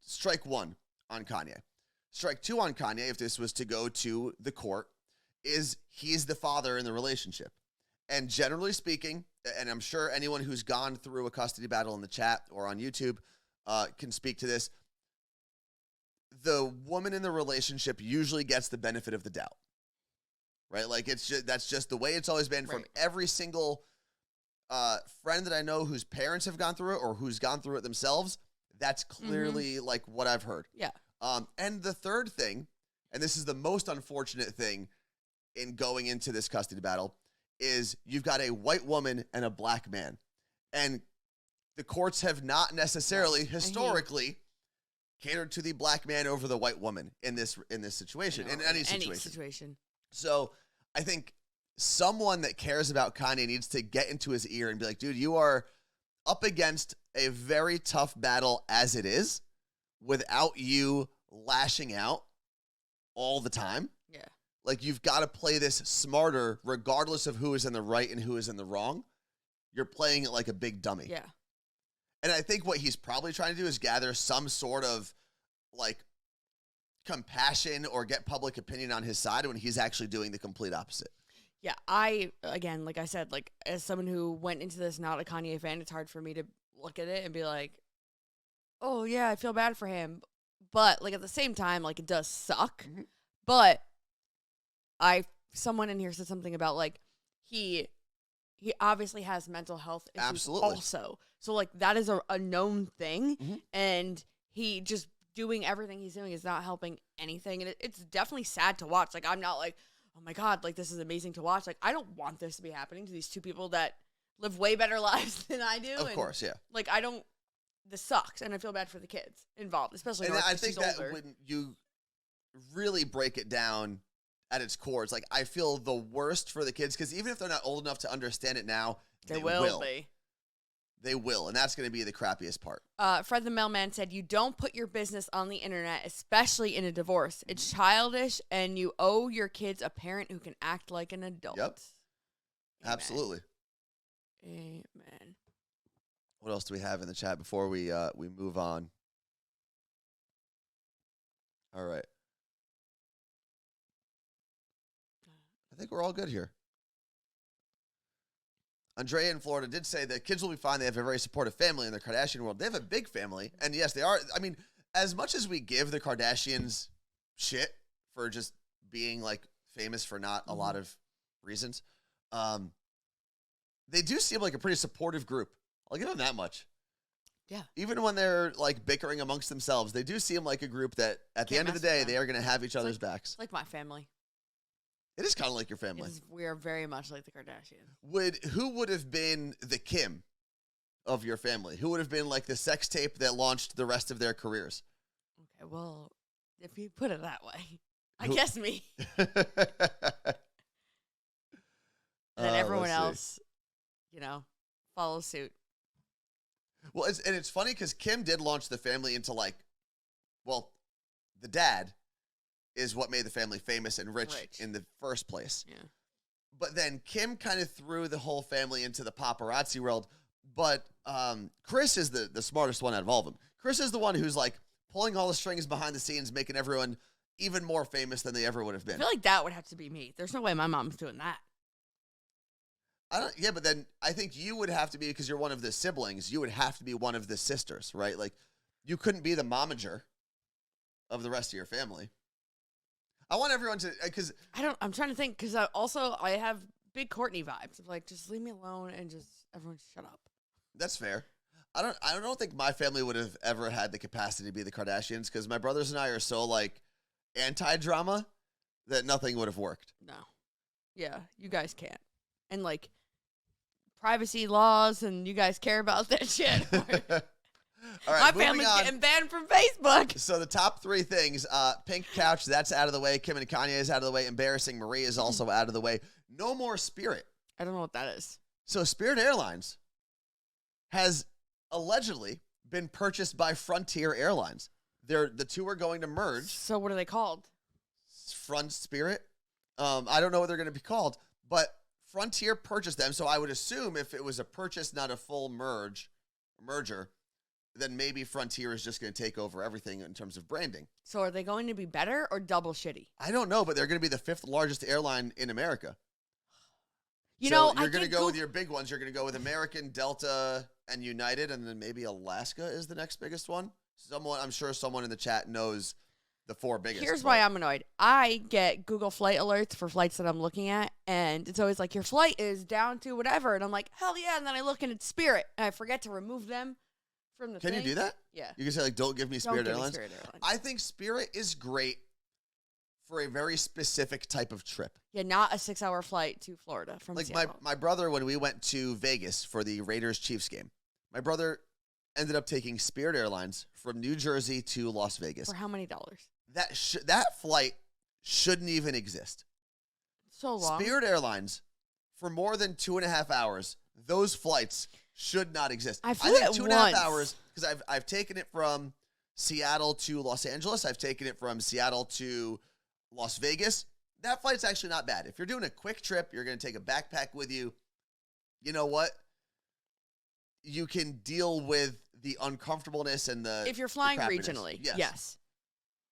Speaker 2: strike one on Kanye. Strike two on Kanye, if this was to go to the court, is he's the father in the relationship. And generally speaking, and I'm sure anyone who's gone through a custody battle in the chat or on YouTube can speak to this, the woman in the relationship usually gets the benefit of the doubt, right? Like that's just the way it's always been from every single friend that I know whose parents have gone through it or who's gone through it themselves. That's clearly like what I've heard.
Speaker 3: Yeah.
Speaker 2: And the third thing, and this is the most unfortunate thing in going into this custody battle, is you've got a white woman and a black man. And the courts have not necessarily historically catered to the black man over the white woman in this situation, in any situation. So I think someone that cares about Kanye needs to get into his ear and be like, dude, you are up against a very tough battle as it is without you lashing out all the time. Yeah. Like, you've got to play this smarter regardless of who is in the right and who is in the wrong. You're playing it like a big dummy. Yeah. And I think what he's probably trying to do is gather some sort of like compassion or get public opinion on his side when he's actually doing the complete opposite.
Speaker 3: Yeah, again, like I said, like as someone who went into this not a Kanye fan, it's hard for me to look at it and be like, oh yeah, I feel bad for him. But like at the same time, like it does suck. But someone in here said something about like he obviously has mental health issues also. So like that is a known thing, and he just doing everything he's doing is not helping anything, and it's definitely sad to watch. Like I'm not like, oh my God, like this is amazing to watch. Like I don't want this to be happening to these two people that live way better lives than I do.
Speaker 2: Of course, yeah.
Speaker 3: Like this sucks, and I feel bad for the kids involved, especially.
Speaker 2: And I think that when you really break it down at its core, it's like I feel the worst for the kids because even if they're not old enough to understand it now, they will be. They will, and that's going to be the crappiest part.
Speaker 3: Fred the Mailman said, you don't put your business on the internet, especially in a divorce. It's childish, and you owe your kids a parent who can act like an adult.
Speaker 2: Yep. Amen. Absolutely.
Speaker 3: Amen.
Speaker 2: What else do we have in the chat before we move on? All right. I think we're all good here. Andrea in Florida did say that kids will be fine. They have a very supportive family in the Kardashian world. They have a big family. And yes, they are. I mean, as much as we give the Kardashians shit for just being like famous for not a lot of reasons, they do seem like a pretty supportive group. I'll give them that much.
Speaker 3: Yeah.
Speaker 2: Even when they're like bickering amongst themselves, they do seem like a group that at the
Speaker 3: Can't
Speaker 2: end of the
Speaker 3: mess with
Speaker 2: day,
Speaker 3: them.
Speaker 2: they are going to have each other's backs.
Speaker 3: It's like my family.
Speaker 2: It is kind of like your family.
Speaker 3: We are very much like the Kardashians.
Speaker 2: Who would have been the Kim of your family? Who would have been like the sex tape that launched the rest of their careers?
Speaker 3: Okay, well, if you put it that way, I
Speaker 2: Who-
Speaker 3: guess me. And then everyone
Speaker 2: let's see.
Speaker 3: else, follows suit.
Speaker 2: Well, it's funny because Kim did launch the family into the dad is what made the family famous and rich in the first place.
Speaker 3: Yeah.
Speaker 2: But then Kim kind of threw the whole family into the paparazzi world. But Chris is the smartest one out of all of them. Chris is the one who's like pulling all the strings behind the scenes, making everyone even more famous than they ever would have
Speaker 3: I
Speaker 2: been.
Speaker 3: feel like that would have to be me. There's no way my mom's doing that.
Speaker 2: But then I think you would have to be, because you're one of the siblings, you would have to be one of the sisters, right? Like, you couldn't be the momager of the rest of your family. I want everyone to, because
Speaker 3: I'm trying to think, because I have big Courtney vibes of like, just leave me alone and just everyone shut up.
Speaker 2: that's fair. I don't think my family would have ever had the capacity to be the Kardashians, because my brothers and I are so like anti-drama that nothing would have worked.
Speaker 3: No. Yeah, you guys can't. And like privacy laws, and you guys care about that shit.
Speaker 2: All right,
Speaker 3: My family's getting banned from Facebook.
Speaker 2: So the top three things, pink couch, that's out of the way. Kim and Kanye is out of the way. Embarrassing Marie is also out of the way. No more Spirit.
Speaker 3: I don't know what that is.
Speaker 2: So Spirit Airlines has allegedly been purchased by Frontier Airlines. The two are going to merge.
Speaker 3: So what are they called?
Speaker 2: Front Spirit. I don't know what they're going to be called, but Frontier purchased them. So I would assume if it was a purchase, not a full merger, then maybe Frontier is just going to take over everything in terms of branding.
Speaker 3: So are they going to be better or double shitty?
Speaker 2: I don't know, but they're going to be the fifth largest airline in America.
Speaker 3: You're
Speaker 2: going to go with your big ones. You're going to go with American, Delta, and United, and then maybe Alaska is the next biggest one. I'm sure someone in the chat knows the four biggest.
Speaker 3: Here's why I'm annoyed. I get Google flight alerts for flights that I'm looking at, and it's always like, your flight is down to whatever, and I'm like, hell yeah, and then I look and it's Spirit, and I forget to remove them from the
Speaker 2: Can
Speaker 3: thing.
Speaker 2: you do that?
Speaker 3: Yeah.
Speaker 2: You can say, like, don't give me Spirit
Speaker 3: Don't give me
Speaker 2: Airlines.
Speaker 3: Spirit Airlines.
Speaker 2: I think Spirit is great for a very specific type of trip.
Speaker 3: Yeah, not a 6-hour flight to Florida from
Speaker 2: Like
Speaker 3: Seattle.
Speaker 2: my brother, when we went to Vegas for the Raiders-Chiefs game, my brother ended up taking Spirit Airlines from New Jersey to Las Vegas.
Speaker 3: For how many dollars?
Speaker 2: That flight shouldn't even exist.
Speaker 3: So long.
Speaker 2: Spirit Airlines, for more than 2.5 hours, those flights should not exist.
Speaker 3: I flew
Speaker 2: think
Speaker 3: it
Speaker 2: 2.5
Speaker 3: once.
Speaker 2: hours, because I've taken it from Seattle to Los Angeles. I've taken it from Seattle to Las Vegas. That flight's actually not bad. If you're doing a quick trip, you're going to take a backpack with you. You know what? You can deal with the uncomfortableness and the
Speaker 3: If you're flying
Speaker 2: crappiness.
Speaker 3: regionally,
Speaker 2: Yes.
Speaker 3: yes.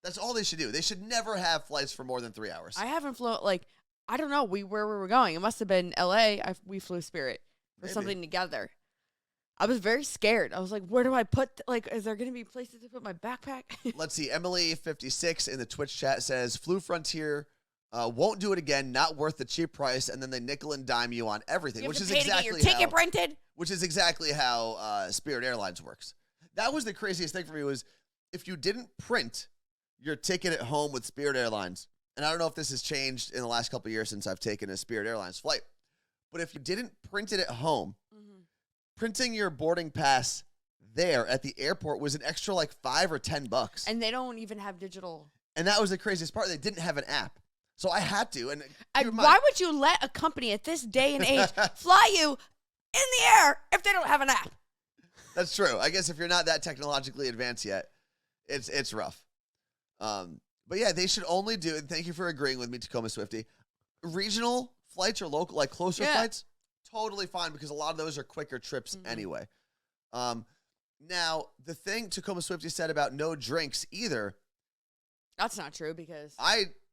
Speaker 2: That's all they should do. They should never have flights for more than 3 hours.
Speaker 3: I haven't flown, like, I don't know where we were going. It must have been L.A. We flew Spirit for
Speaker 2: Maybe.
Speaker 3: something together. I was very scared. I was like, where do I put, is there going to be places to put my backpack?
Speaker 2: Let's see. Emily56 in the Twitch chat says, Flew Frontier, won't do it again, not worth the cheap price, and then they nickel and dime you on everything,
Speaker 3: You have
Speaker 2: which
Speaker 3: to
Speaker 2: is
Speaker 3: pay to get
Speaker 2: exactly
Speaker 3: your ticket printed.
Speaker 2: which is exactly how Spirit Airlines works. That was the craziest thing for me, was if you didn't print your ticket at home with Spirit Airlines, and I don't know if this has changed in the last couple of years since I've taken a Spirit Airlines flight, but if you didn't print it at home, printing your boarding pass there at the airport was an extra like $5 or $10.
Speaker 3: And they don't even have digital.
Speaker 2: And that was the craziest part. They didn't have an app. So I had to. And
Speaker 3: Why would you let a company at this day and age fly you in the air if they don't have an app?
Speaker 2: That's true. I guess if you're not that technologically advanced yet, it's rough. But yeah, they should only do, and thank you for agreeing with me, Tacoma Swifty, regional flights or local, like closer flights, totally fine, because a lot of those are quicker trips anyway. Now, the thing Tacoma Swifty said about no drinks either,
Speaker 3: That's not true, because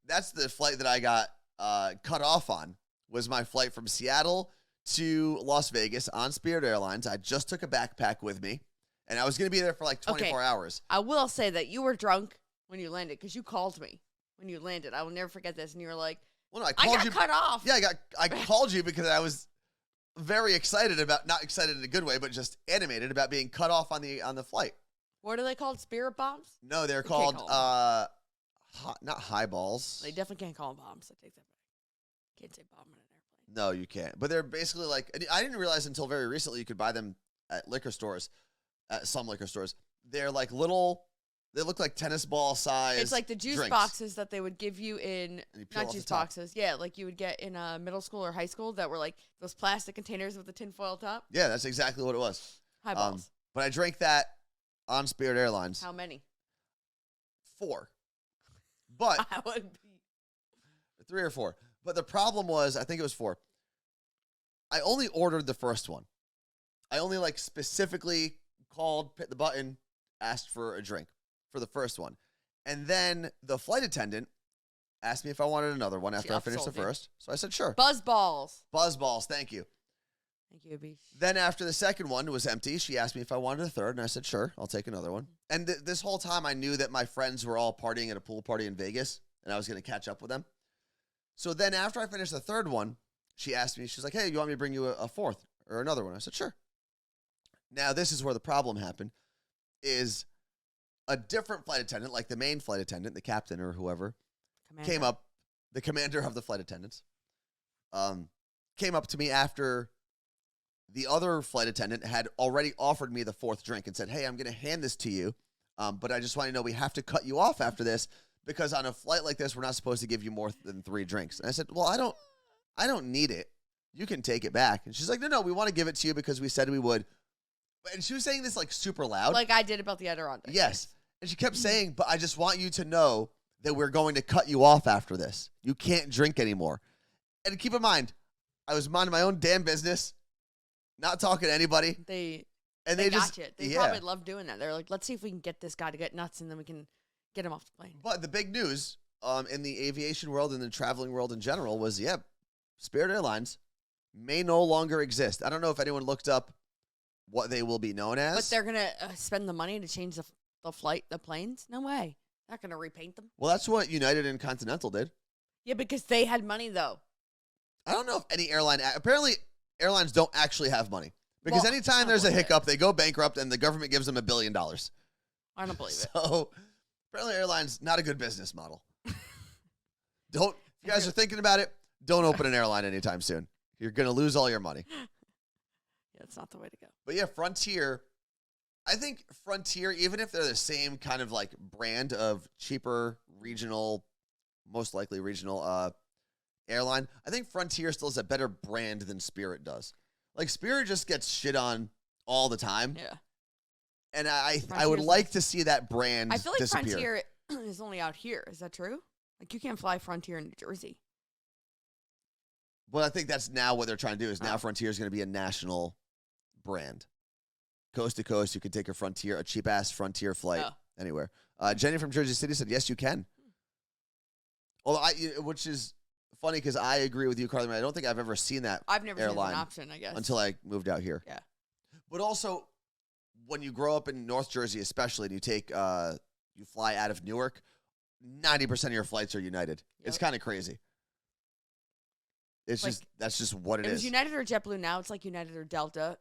Speaker 2: that's the flight that I got cut off on, was my flight from Seattle to Las Vegas on Spirit Airlines. I just took a backpack with me, and I was going to be there for like 24 hours.
Speaker 3: I will say that you were drunk when you landed, because you called me when you landed. I will never forget this. And you were like,
Speaker 2: Well, no,
Speaker 3: I got cut off.
Speaker 2: Yeah, I called you because I was very excited about, not excited in a good way, but just animated about being cut off on the flight.
Speaker 3: What are they called? Spirit bombs?
Speaker 2: No, they're
Speaker 3: You can't
Speaker 2: called
Speaker 3: call
Speaker 2: not highballs.
Speaker 3: They definitely can't call them bombs. I take that back. Can't say bomb on an airplane.
Speaker 2: No, you can't. But they're basically like, I didn't realize until very recently you could buy them at liquor stores, at some liquor stores. They're like little, they look like tennis ball size.
Speaker 3: It's like the juice
Speaker 2: drinks.
Speaker 3: boxes that they would give you in,
Speaker 2: And you peel
Speaker 3: not
Speaker 2: off the
Speaker 3: juice
Speaker 2: top.
Speaker 3: boxes. Yeah, like you would get in middle school or high school that were like those plastic containers with the tinfoil top.
Speaker 2: Yeah, that's exactly what it was.
Speaker 3: Highballs.
Speaker 2: But I drank that on Spirit Airlines.
Speaker 3: How many?
Speaker 2: 4. But
Speaker 3: I would be.
Speaker 2: 3 or 4. But the problem was, I think it was 4. I only ordered the first one. I only like specifically called, hit the button, asked for a drink for the first one. And then the flight attendant asked me if I wanted another one after I finished the
Speaker 3: upsold you.
Speaker 2: first. So I said, sure.
Speaker 3: Buzzballs.
Speaker 2: Buzzballs, thank you.
Speaker 3: Thank you, Abish.
Speaker 2: Then after the second one was empty, she asked me if I wanted a third, and I said, sure, I'll take another one. And this whole time I knew that my friends were all partying at a pool party in Vegas, and I was going to catch up with them. So then after I finished the third one, she asked me, she's like, hey, you want me to bring you a fourth or another one? I said, sure. Now, this is where the problem happened, is a different flight attendant, like the main flight attendant, the captain or whoever, came up, the commander of the flight attendants, came up to me after the other flight attendant had already offered me the fourth drink and said, hey, I'm going to hand this to you, but I just want you to know we have to cut you off after this because on a flight like this, we're not supposed to give you more than 3 drinks. And I said, well, I don't need it. You can take it back. And she's like, no, we want to give it to you because we said we would. And she was saying this like super loud.
Speaker 3: Like I did about the Adirondack.
Speaker 2: Yes. And she kept saying, but I just want you to know that we're going to cut you off after this. You can't drink anymore. And keep in mind, I was minding my own damn business, not talking to anybody.
Speaker 3: They
Speaker 2: They
Speaker 3: got
Speaker 2: just,
Speaker 3: you. They
Speaker 2: yeah.
Speaker 3: probably love doing that. They're like, let's see if we can get this guy to get nuts and then we can get him off the plane.
Speaker 2: But the big news in the aviation world and the traveling world in general was, Spirit Airlines may no longer exist. I don't know if anyone looked up what they will be known as.
Speaker 3: But they're going to spend the money to change the planes? No way. Not going to repaint them.
Speaker 2: Well, that's what United and Continental did.
Speaker 3: Yeah, because they had money, though.
Speaker 2: I don't know if any airline, apparently airlines don't actually have money. Because
Speaker 3: Well,
Speaker 2: anytime
Speaker 3: I
Speaker 2: there's a
Speaker 3: believe it.
Speaker 2: hiccup, they go bankrupt and the government gives them $1 billion.
Speaker 3: I don't believe it.
Speaker 2: So apparently airlines, not a good business model. If you guys are thinking about it, don't open an airline anytime soon. You're going to lose all your money.
Speaker 3: Yeah, it's not the way to go.
Speaker 2: But yeah, Frontier, I think Frontier, even if they're the same kind of like brand of cheaper regional, most likely regional airline, I think Frontier still is a better brand than Spirit does. Like Spirit just gets shit on all the time.
Speaker 3: Yeah.
Speaker 2: And I would
Speaker 3: Frontier's
Speaker 2: like
Speaker 3: nice.
Speaker 2: to see that brand
Speaker 3: I feel like
Speaker 2: disappear.
Speaker 3: Frontier is only out here. Is that true? Like, you can't fly Frontier in New Jersey.
Speaker 2: But I think that's now what they're trying to do is now
Speaker 3: Oh.
Speaker 2: Frontier is going to be a national brand. Coast to coast, you could take a cheap-ass Frontier flight
Speaker 3: Oh.
Speaker 2: anywhere. Jenny from Jersey City said, yes, you can. Although which is funny because I agree with you, Carla Marie. I don't think I've ever seen that
Speaker 3: I've never seen it as
Speaker 2: airline
Speaker 3: an option, I guess.
Speaker 2: until I moved out here.
Speaker 3: Yeah.
Speaker 2: But also, when you grow up in North Jersey especially, and you take you fly out of Newark, 90% of your flights are United. It's
Speaker 3: Yep.
Speaker 2: kind of crazy. It's
Speaker 3: Like,
Speaker 2: that's just what it
Speaker 3: It
Speaker 2: is.
Speaker 3: was United or JetBlue. Now it's like United or Delta.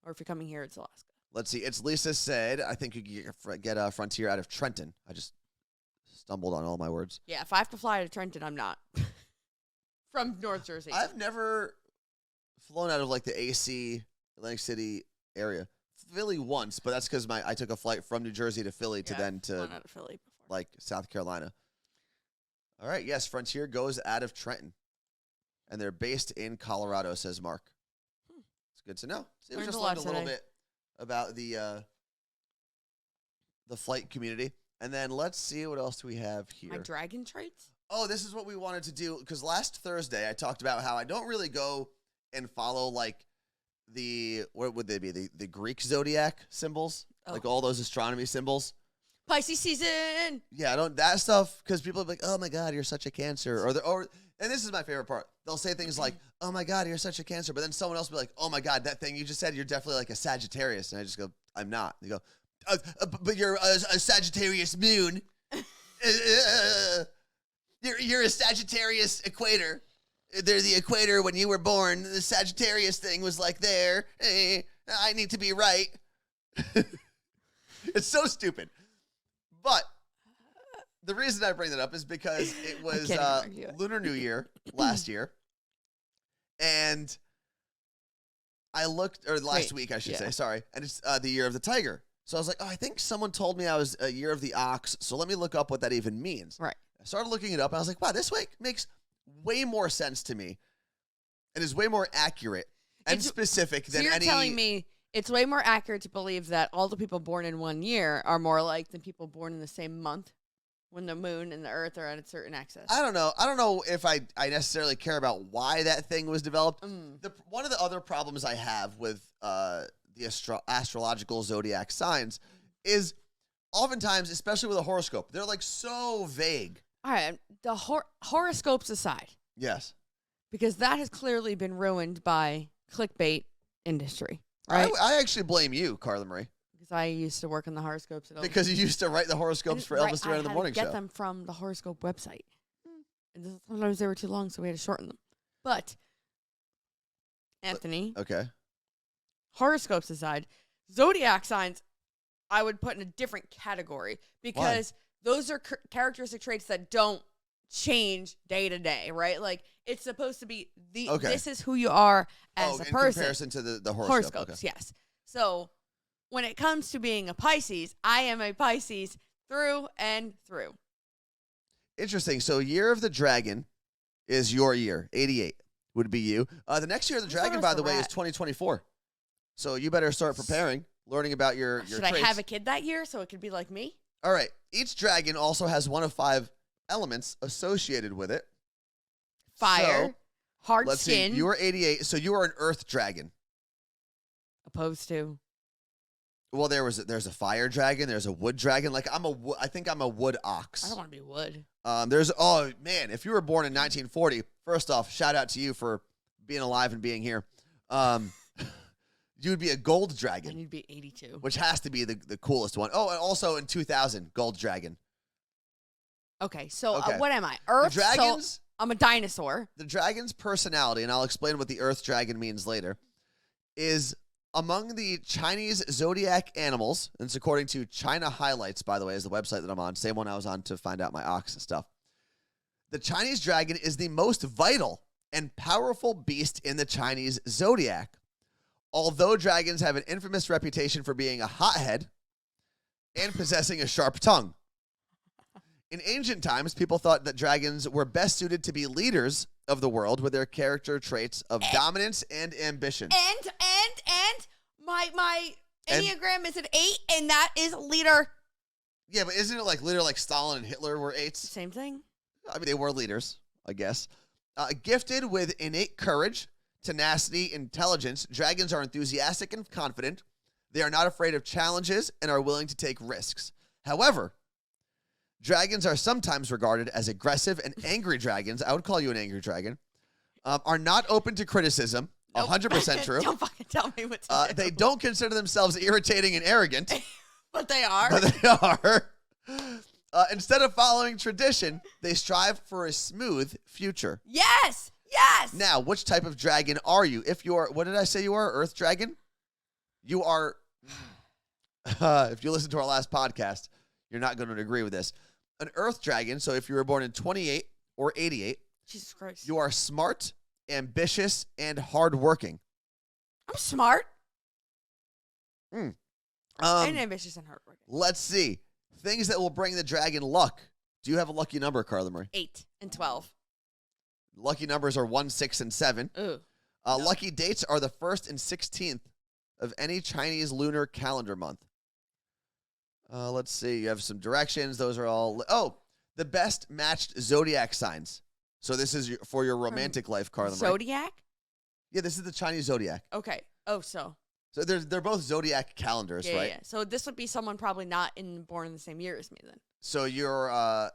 Speaker 3: Or if you're coming here, it's Alaska.
Speaker 2: Let's see. It's Lisa said, I think you could get a Frontier out of Trenton. I just stumbled on all my words.
Speaker 3: Yeah, if I have to fly to Trenton, I'm not. From North Jersey.
Speaker 2: I've never flown out of like the AC Atlantic City area. Philly once, but that's because I took a flight from New Jersey to Philly to
Speaker 3: Yeah,
Speaker 2: then
Speaker 3: I've
Speaker 2: to
Speaker 3: flown out of Philly before.
Speaker 2: like South Carolina. All right, yes, Frontier goes out of Trenton. And they're based in Colorado, says Mark. It's good to know. So we
Speaker 3: Learned
Speaker 2: just
Speaker 3: a lot
Speaker 2: learned a little
Speaker 3: today.
Speaker 2: bit about the flight community. And then let's see what else do we have here.
Speaker 3: My dragon traits?
Speaker 2: Oh, this is what we wanted to do because last Thursday I talked about how I don't really go and follow like what would they be? The Greek zodiac symbols, like all those astronomy symbols.
Speaker 3: Pisces season!
Speaker 2: Yeah, I don't that stuff because people are like, "Oh my God, you're such a Cancer," and this is my favorite part. They'll say things like, "Oh my God, you're such a Cancer," but then someone else will be like, "Oh my God, that thing you just said, you're definitely like a Sagittarius," and I just go, "I'm not." They go, "But you're a Sagittarius moon. You're a Sagittarius equator." they're the equator when you were born. The Sagittarius thing was like there. I need to be right. It's so stupid. But the reason I bring that up is because it was Lunar New Year last year. And I looked, or last week, I should say, sorry. And it's the year of the tiger. So I was like, oh, I think someone told me I was a year of the ox. So let me look up what that even means.
Speaker 3: Right.
Speaker 2: I started looking it up, and I was like, wow, this week makes way more sense to me and is way more accurate and specific than
Speaker 3: you're
Speaker 2: any.
Speaker 3: Telling me it's way more accurate to believe that all the people born in one year are more alike than people born in the same month when the moon and the earth are at a certain axis.
Speaker 2: I don't know. I don't know if I necessarily care about why that thing was developed. One of the other problems I have with the astrological zodiac signs is oftentimes, especially with a horoscope, they're like so vague.
Speaker 3: All right, the horoscopes aside.
Speaker 2: Yes.
Speaker 3: Because that has clearly been ruined by clickbait industry, right?
Speaker 2: I actually blame you, Carla Marie.
Speaker 3: Because I used to work on the horoscopes.
Speaker 2: Because you used to write the horoscopes for Elvis Duran in the Morning Show.
Speaker 3: I had to get them from the horoscope website. And sometimes they were too long, so we had to shorten them. But, Anthony.
Speaker 2: Okay.
Speaker 3: Horoscopes aside, zodiac signs I would put in a different category because those are characteristic traits that don't change day to day, right? Like it's supposed to be this is who you are as a person.
Speaker 2: In comparison to the horoscope.
Speaker 3: Horoscopes, yes. So when it comes to being a Pisces, I am a Pisces through and through.
Speaker 2: Interesting. So year of the dragon is your year. 88 would be you. The next year of the dragon, by the way, is 2024. So you better start preparing, learning about your
Speaker 3: Should
Speaker 2: traits.
Speaker 3: I have a kid that year so it could be like me?
Speaker 2: All right. Each dragon also has one of 5 elements associated with it.
Speaker 3: Fire, hard
Speaker 2: let's
Speaker 3: skin.
Speaker 2: See, you are 88, so you are an earth dragon.
Speaker 3: Opposed to?
Speaker 2: Well, there's a fire dragon. There's a wood dragon. Like I think I'm a wood ox.
Speaker 3: I don't want to be wood.
Speaker 2: If you were born in 1940, first off, shout out to you for being alive and being here. You would be a gold dragon.
Speaker 3: And you'd be 82.
Speaker 2: Which has to be the coolest one. Oh, and also in 2000, gold dragon.
Speaker 3: Okay, so what am I? Earth?
Speaker 2: The dragons?
Speaker 3: So I'm a dinosaur.
Speaker 2: The dragon's personality, and I'll explain what the earth dragon means later, is among the Chinese zodiac animals, and it's according to China Highlights, by the way, is the website that I'm on, same one I was on to find out my ox stuff. The Chinese dragon is the most vital and powerful beast in the Chinese zodiac. Although dragons have an infamous reputation for being a hothead and possessing a sharp tongue. In ancient times, people thought that dragons were best suited to be leaders of the world with their character traits of dominance and ambition.
Speaker 3: And my Enneagram is an 8, and that is leader.
Speaker 2: Yeah, but isn't it like leader like Stalin and Hitler were 8s?
Speaker 3: Same thing.
Speaker 2: I mean, they were leaders, I guess. Gifted with innate courage, tenacity, intelligence, dragons are enthusiastic and confident. They are not afraid of challenges and are willing to take risks. However, dragons are sometimes regarded as aggressive and angry dragons. I would call you an angry dragon. Are not open to criticism.
Speaker 3: Nope.
Speaker 2: 100% true.
Speaker 3: Don't fucking tell me what to do.
Speaker 2: They don't consider themselves irritating and arrogant.
Speaker 3: But they are.
Speaker 2: But they are. Instead of following tradition, they strive for a smooth future.
Speaker 3: Yes. Yes.
Speaker 2: Now, which type of dragon are you? If you're, what did I say you are? Earth dragon? You are, if you listen to our last podcast, you're not going to agree with this. An earth dragon, so if you were born in 28 or 88,
Speaker 3: Jesus Christ.
Speaker 2: you are smart, ambitious, and hardworking.
Speaker 3: I'm smart.
Speaker 2: And
Speaker 3: ambitious and hardworking.
Speaker 2: Let's see. Things that will bring the dragon luck. Do you have a lucky number, Carla Marie?
Speaker 3: 8 and 12.
Speaker 2: Lucky numbers are 1, 6, and 7.
Speaker 3: Ooh.
Speaker 2: No. Lucky dates are the 1st and 16th of any Chinese lunar calendar month. Let's see. You have some directions. Those are all. The best matched zodiac signs. So this is for your romantic life, Carla Marie.
Speaker 3: Zodiac?
Speaker 2: Yeah, this is the Chinese zodiac.
Speaker 3: Okay. Oh, so.
Speaker 2: So they're both zodiac calendars, right?
Speaker 3: Yeah. So this would be someone probably not born in the same year as me then.
Speaker 2: So your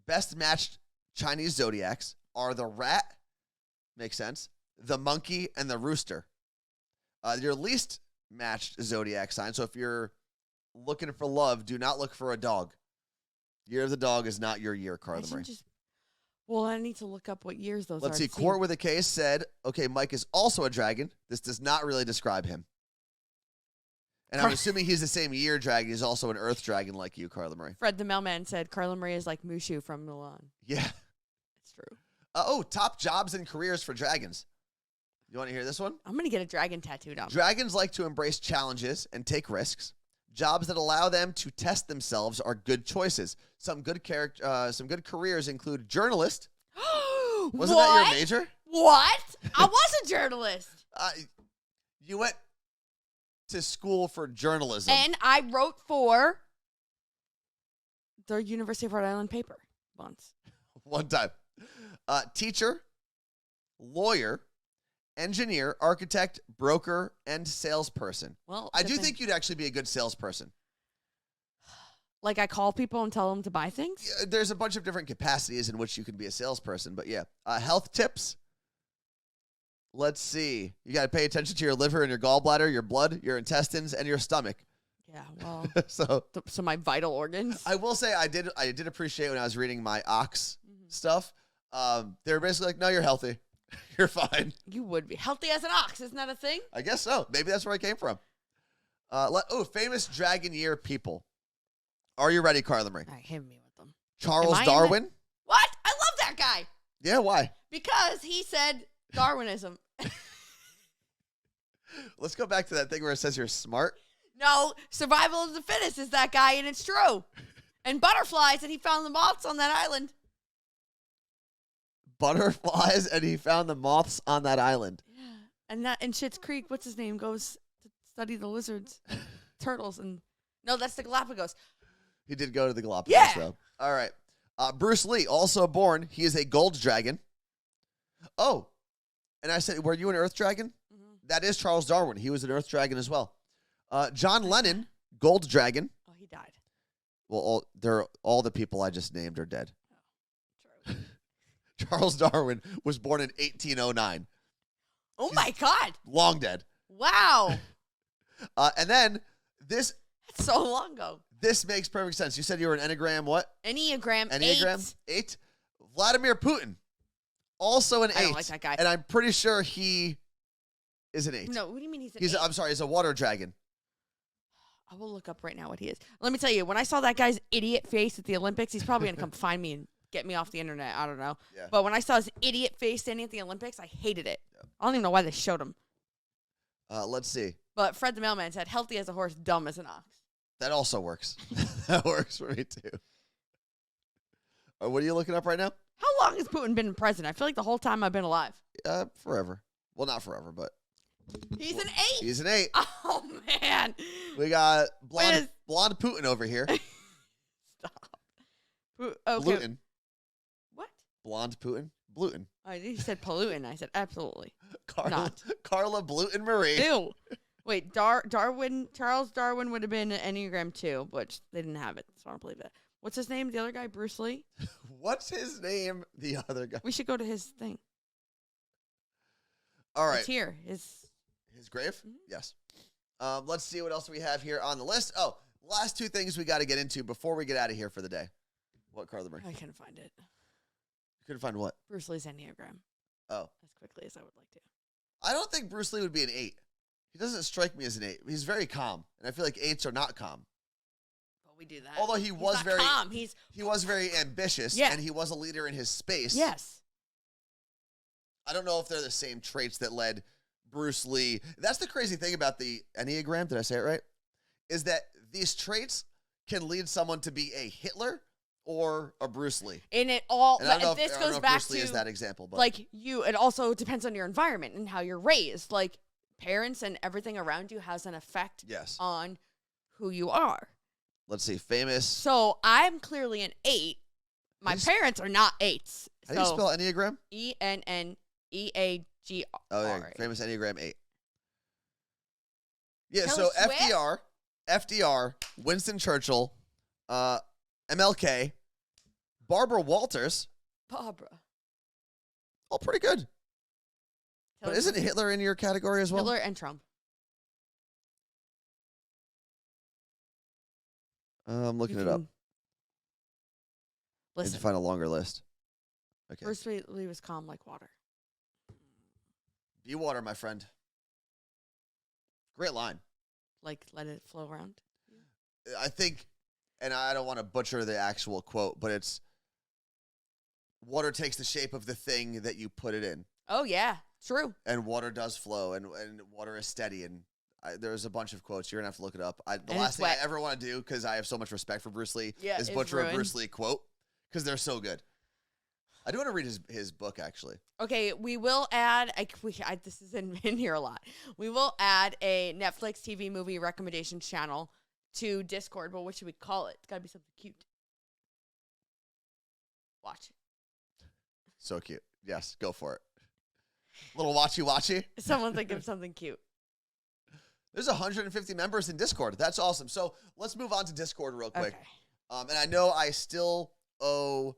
Speaker 2: best matched Chinese zodiacs are the rat, makes sense, the monkey, and the rooster. Your least matched zodiac sign, so if you're looking for love, do not look for a dog. Year of the dog is not your year, Carla Marie.
Speaker 3: Well, I need to look up what years those are.
Speaker 2: Let's see. Court with a case said, okay, Mike is also a dragon. This does not really describe him. And I'm assuming he's the same year dragon. He's also an earth dragon like you, Carla Marie.
Speaker 3: Fred the mailman said Carla Marie is like Mushu from Milan.
Speaker 2: Yeah.
Speaker 3: It's true.
Speaker 2: Top jobs and careers for dragons. You want to hear this one?
Speaker 3: I'm going to get a dragon tattooed on me.
Speaker 2: Dragons like to embrace challenges and take risks. Jobs that allow them to test themselves are good choices. Some good careers include journalist. Wasn't that your major?
Speaker 3: What? I was a journalist.
Speaker 2: You went to school for journalism.
Speaker 3: And I wrote for the University of Rhode Island paper once.
Speaker 2: One time. Teacher, lawyer, engineer, architect, broker, and salesperson.
Speaker 3: Well,
Speaker 2: I do think you'd actually be a good salesperson.
Speaker 3: Like I call people and tell them to buy things?
Speaker 2: Yeah, there's a bunch of different capacities in which you can be a salesperson, but yeah. Health tips. Let's see. You got to pay attention to your liver and your gallbladder, your blood, your intestines, and your stomach.
Speaker 3: Yeah, well,
Speaker 2: so
Speaker 3: my vital organs.
Speaker 2: I will say I did appreciate when I was reading my ox stuff. They were basically like, no, you're healthy. You're fine.
Speaker 3: You would be healthy as an ox. Isn't that a thing?
Speaker 2: I guess so. Maybe that's where I came from. Famous dragon year people. Are you ready, Carla Marie?
Speaker 3: All right, hit me with them.
Speaker 2: Charles Darwin.
Speaker 3: What? I love that guy.
Speaker 2: Yeah, why?
Speaker 3: Because he said Darwinism.
Speaker 2: Let's go back to that thing where it says you're smart.
Speaker 3: No, survival of the fittest is that guy, and it's true. And butterflies, and he found the moths on that island.
Speaker 2: Butterflies, and he found the moths on that island.
Speaker 3: Yeah. And that in Schitt's Creek, what's his name, goes to study the lizards, turtles, and no, that's the Galapagos.
Speaker 2: He did go to the Galapagos,
Speaker 3: yeah.
Speaker 2: though. All right. Bruce Lee, also born. He is a gold dragon. Oh, and I said, were you an earth dragon? Mm-hmm. That is Charles Darwin. He was an earth dragon as well. John Lennon, gold dragon.
Speaker 3: Oh, he died.
Speaker 2: Well, all the people I just named are dead.
Speaker 3: Oh, true.
Speaker 2: Charles Darwin was born in 1809.
Speaker 3: Oh, my God.
Speaker 2: Long dead.
Speaker 3: Wow.
Speaker 2: And then this.
Speaker 3: That's so long ago.
Speaker 2: This makes perfect sense. You said you were an Enneagram what?
Speaker 3: Enneagram
Speaker 2: 8. Vladimir Putin. Also an 8.
Speaker 3: I don't like that guy.
Speaker 2: And I'm pretty sure he is an 8.
Speaker 3: No, what do you mean he's an 8?
Speaker 2: I'm sorry, he's a water dragon.
Speaker 3: I will look up right now what he is. Let me tell you, when I saw that guy's idiot face at the Olympics, he's probably going to come find me and get me off the internet. I don't know.
Speaker 2: Yeah.
Speaker 3: But when I saw his idiot face standing at the Olympics, I hated it. Yeah. I don't even know why they showed him.
Speaker 2: Let's see.
Speaker 3: But Fred the mailman said, healthy as a horse, dumb as an ox.
Speaker 2: That also works. That works for me, too. What are you looking up right now?
Speaker 3: How long has Putin been president? I feel like the whole time I've been alive.
Speaker 2: Forever. Well, not forever, but.
Speaker 3: He's an 8.
Speaker 2: He's an 8.
Speaker 3: Oh, man.
Speaker 2: We got blonde Putin over here.
Speaker 3: Stop. Okay.
Speaker 2: Gluten.
Speaker 3: What?
Speaker 2: Blonde Putin. Gluten.
Speaker 3: Oh, he said pollutant. I said absolutely.
Speaker 2: Carla Gluten Marie.
Speaker 3: Ew. Wait, Charles Darwin would have been an Enneagram 2, which they didn't have it, so I don't believe that. What's his name? The other guy, Bruce Lee?
Speaker 2: What's his name? The other guy.
Speaker 3: We should go to his thing.
Speaker 2: All right.
Speaker 3: It's here.
Speaker 2: His grave? Mm-hmm. Yes. Let's see what else we have here on the list. Oh, last two things we got to get into before we get out of here for the day. What, Carla Marie?
Speaker 3: I couldn't find it.
Speaker 2: You couldn't find what?
Speaker 3: Bruce Lee's Enneagram.
Speaker 2: Oh.
Speaker 3: As quickly as I would like to.
Speaker 2: I don't think Bruce Lee would be an 8. He doesn't strike me as an 8. He's very calm, and I feel like 8s are not calm.
Speaker 3: But we do that.
Speaker 2: Although he was very
Speaker 3: calm.
Speaker 2: He was very ambitious, and he was a leader in his space.
Speaker 3: Yes.
Speaker 2: I don't know if they're the same traits that led Bruce Lee. That's the crazy thing about the Enneagram. Did I say it right? Is that these traits can lead someone to be a Hitler or a Bruce Lee.
Speaker 3: And it all,
Speaker 2: and I don't know
Speaker 3: this
Speaker 2: if,
Speaker 3: goes
Speaker 2: I don't know if
Speaker 3: back
Speaker 2: Bruce
Speaker 3: to,
Speaker 2: Lee is that example, but
Speaker 3: like it also depends on your environment and how you're raised. Like parents and everything around you has an effect on who you are.
Speaker 2: Let's see, famous.
Speaker 3: So I'm clearly an 8. My parents are not 8s.
Speaker 2: How do you spell Enneagram?
Speaker 3: ENNEAGR.
Speaker 2: Oh, yeah, famous Enneagram 8. Yeah,
Speaker 3: Taylor
Speaker 2: so
Speaker 3: Swift?
Speaker 2: FDR, Winston Churchill, MLK, Barbara Walters.
Speaker 3: Barbara.
Speaker 2: All pretty good.
Speaker 3: Taylor
Speaker 2: But isn't
Speaker 3: Swift.
Speaker 2: Hitler in your category as well?
Speaker 3: Hitler and Trump.
Speaker 2: I'm looking it up. I need to
Speaker 3: Listen.
Speaker 2: find a longer list. Okay.
Speaker 3: Bruce Lee was calm like water.
Speaker 2: Be water, my friend. Great line.
Speaker 3: Like, let it flow around.
Speaker 2: I think, and I don't want to butcher the actual quote, but it's water takes the shape of the thing that you put it in.
Speaker 3: Oh, yeah. True.
Speaker 2: And water does flow, and water is steady. And there's a bunch of quotes. You're going to have to look it up. The
Speaker 3: And
Speaker 2: last
Speaker 3: it's
Speaker 2: thing
Speaker 3: wet.
Speaker 2: I ever want to do, because I have so much respect for Bruce Lee,
Speaker 3: Yeah,
Speaker 2: is
Speaker 3: it's
Speaker 2: butcher a
Speaker 3: ruined.
Speaker 2: Bruce Lee quote, because they're so good. I do want to read his book, actually.
Speaker 3: Okay, we will add, this is in here a lot. We will add a Netflix TV movie recommendation channel to Discord, but what should we call it? It's got to be something cute. Watch.
Speaker 2: So cute. Yes, go for it. Little watchy.
Speaker 3: Someone think of something cute.
Speaker 2: There's 150 members in Discord. That's awesome. So let's move on to Discord real quick.
Speaker 3: Okay.
Speaker 2: And I know I still owe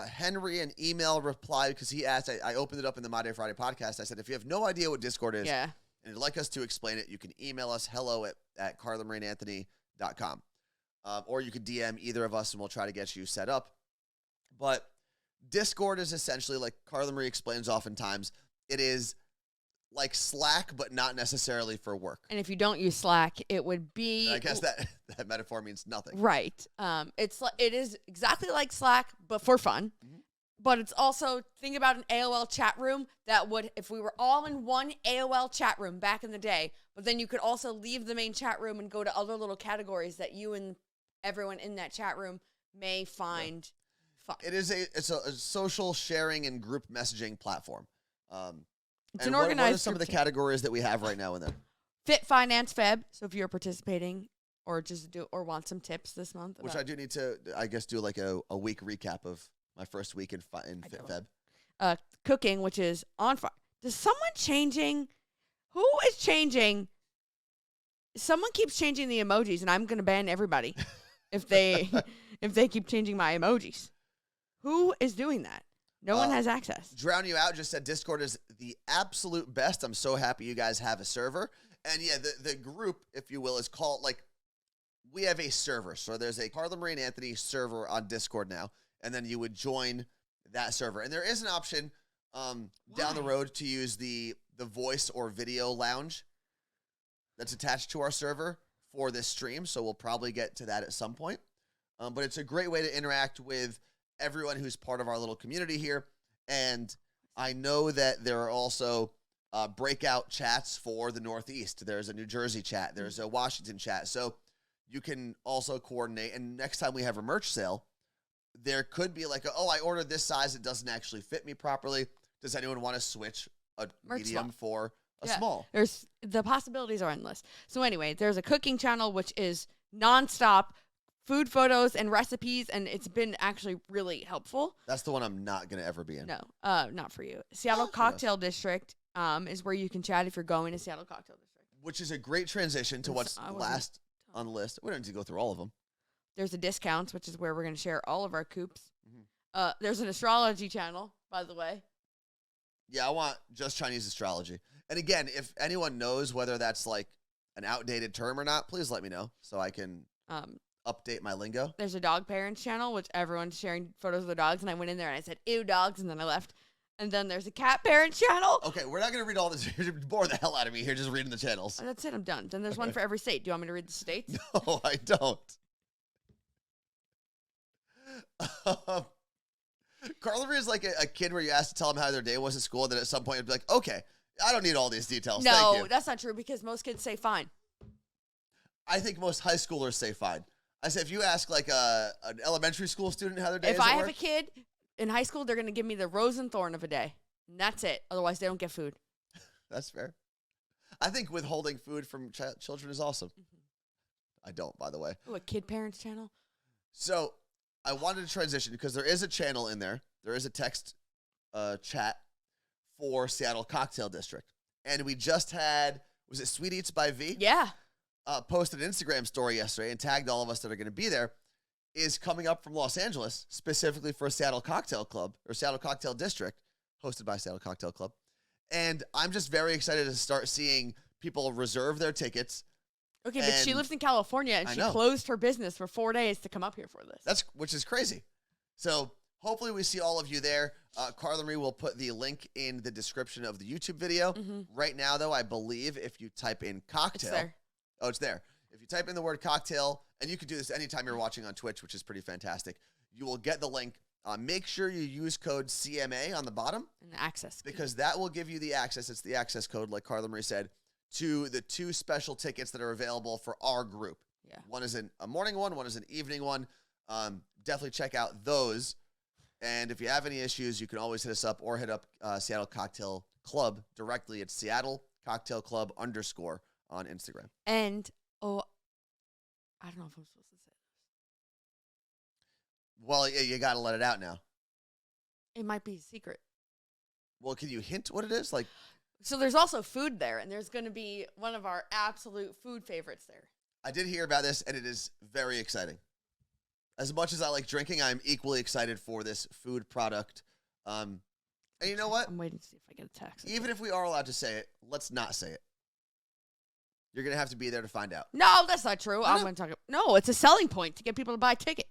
Speaker 2: Henry an email reply because he asked, I opened it up in the My Day Friday podcast. I said, if you have no idea what Discord is
Speaker 3: Yeah.
Speaker 2: and you'd like us to explain it, you can email us hello at carlamarieanthony.com. Or you could DM either of us and we'll try to get you set up. But Discord is essentially, like Carla Marie explains oftentimes, it is like Slack, but not necessarily for work.
Speaker 3: And if you don't use Slack, it would be...
Speaker 2: And I guess that metaphor means nothing.
Speaker 3: Right. It is exactly like Slack, but for fun.
Speaker 2: Mhm.
Speaker 3: But it's also, think about an AOL chat room that would, if we were all in one AOL chat room back in the day, but then you could also leave the main chat room and go to other little categories that you and everyone in that chat room may find fun.
Speaker 2: It's a social sharing and group messaging platform.
Speaker 3: It's
Speaker 2: and
Speaker 3: an organized
Speaker 2: what are some of the
Speaker 3: group chat.
Speaker 2: categories that we have right now in there?
Speaker 3: Fit Finance Feb. So if you're participating or want some tips this month.
Speaker 2: Which
Speaker 3: about-
Speaker 2: I do need to, I guess, do like a week recap of my first week in Fit Feb.
Speaker 3: Cooking, which is on fire. Does someone changing? Who is changing? Someone keeps changing the emojis, and I'm going to ban everybody if they keep changing my emojis. Who is doing that? No one has access.
Speaker 2: Drown You Out just said Discord is the absolute best. I'm so happy you guys have a server. And yeah, the group, if you will, is called, like, we have a server. So there's a Carla Marie Anthony server on Discord now. And then you would join that server. And there is an option down the road to use the voice or video lounge that's attached to our server for this stream. So we'll probably get to that at some point. But it's a great way to interact with everyone who's part of our little community here. And I know that there are also breakout chats for the Northeast. There's a New Jersey chat. There's a Washington chat. So you can also coordinate. And next time we have a merch sale, there could be like, I ordered this size. It doesn't actually fit me properly. Does anyone want to switch a
Speaker 3: Merch
Speaker 2: medium
Speaker 3: swap.
Speaker 2: for a small?
Speaker 3: The possibilities are endless. So anyway, there's a cooking channel, which is nonstop food photos and recipes, and it's been actually really helpful.
Speaker 2: That's the one I'm not going to ever be in.
Speaker 3: No, not for you. Seattle Cocktail District is where you can chat if you're going to Seattle Cocktail District.
Speaker 2: Which is a great transition to what's
Speaker 3: I wasn't-
Speaker 2: last on the list. We don't need to go through all of them.
Speaker 3: There's a discounts, which is where we're going to share all of our coops.
Speaker 2: Mhm.
Speaker 3: There's an astrology channel, by the way.
Speaker 2: Yeah, I want just Chinese astrology. And again, if anyone knows whether that's like an outdated term or not, please let me know so I can update my lingo.
Speaker 3: There's a dog parents channel, which everyone's sharing photos of their dogs, and I went in there and I said, ew, dogs, and then I left. And then there's a cat parents channel.
Speaker 2: Okay, we're not going to read all this. You're boring the hell out of me here just reading the channels.
Speaker 3: And that's it, I'm done. Then there's one for every state. Do you want me to read the states?
Speaker 2: No, I don't. Carla Marie is like a kid where you ask to tell them how their day was at school, and then at some point you'd be like, okay, I don't need all these details. Thank
Speaker 3: No,
Speaker 2: you.
Speaker 3: that's not true because most kids say fine.
Speaker 2: I think most high schoolers say fine. I say if you ask like an elementary school student how their day is
Speaker 3: If I
Speaker 2: at
Speaker 3: have
Speaker 2: work,
Speaker 3: a kid in high school, they're going to give me the rose and thorn of a day. And that's it. Otherwise, they don't get food.
Speaker 2: that's fair. I think withholding food from children is awesome. I don't, by the way.
Speaker 3: Oh, a kid parents channel?
Speaker 2: So I wanted to transition because there is a channel in there. There is a text chat for Seattle Cocktail District. And we just had, was it Sweet Eats by V?
Speaker 3: Yeah.
Speaker 2: Posted an Instagram story yesterday and tagged all of us that are going to be there, is coming up from Los Angeles, specifically for Seattle Cocktail Club, or Seattle Cocktail District, hosted by Seattle Cocktail Club. And I'm just very excited to start seeing people reserve their tickets.
Speaker 3: Okay, but she
Speaker 2: And-
Speaker 3: lives in California, and
Speaker 2: I
Speaker 3: she
Speaker 2: know.
Speaker 3: closed her business for 4 days to come up here for this.
Speaker 2: Which is crazy. So hopefully we see all of you there. Carla Marie will put the link in the description of the YouTube video. Right now, though, I believe if you type in cocktail.
Speaker 3: It's there.
Speaker 2: Oh, it's there. If you type in the word cocktail, and you can do this anytime you're watching on Twitch, which is pretty fantastic, you will get the link. Make sure you use code CMA on the bottom.
Speaker 3: And the access.
Speaker 2: Because that will give you the access. It's the access code, like Carla Marie said, to the 2 special tickets that are available for our group.
Speaker 3: Yeah.
Speaker 2: One is a morning one is an evening one. Definitely check out those. And if you have any issues, you can always hit us up or hit up Seattle Cocktail Club directly. It's Seattle Cocktail Club _ on Instagram.
Speaker 3: And, I don't know if I'm supposed to say this.
Speaker 2: Well, yeah, you got to let it out now.
Speaker 3: It might be a secret.
Speaker 2: Well, can you hint what it is? Like,
Speaker 3: So there's also food there, and there's going to be one of our absolute food favorites there.
Speaker 2: I did hear about this, and it is very exciting. As much as I like drinking, I'm equally excited for this food product. And you know what?
Speaker 3: I'm waiting to see if I get a text.
Speaker 2: Even if we are allowed to say it, let's not say it. You're going to have to be there to find out.
Speaker 3: No, that's not true. I'm
Speaker 2: No.
Speaker 3: going to talk. No, it's a selling point to get people to buy a ticket.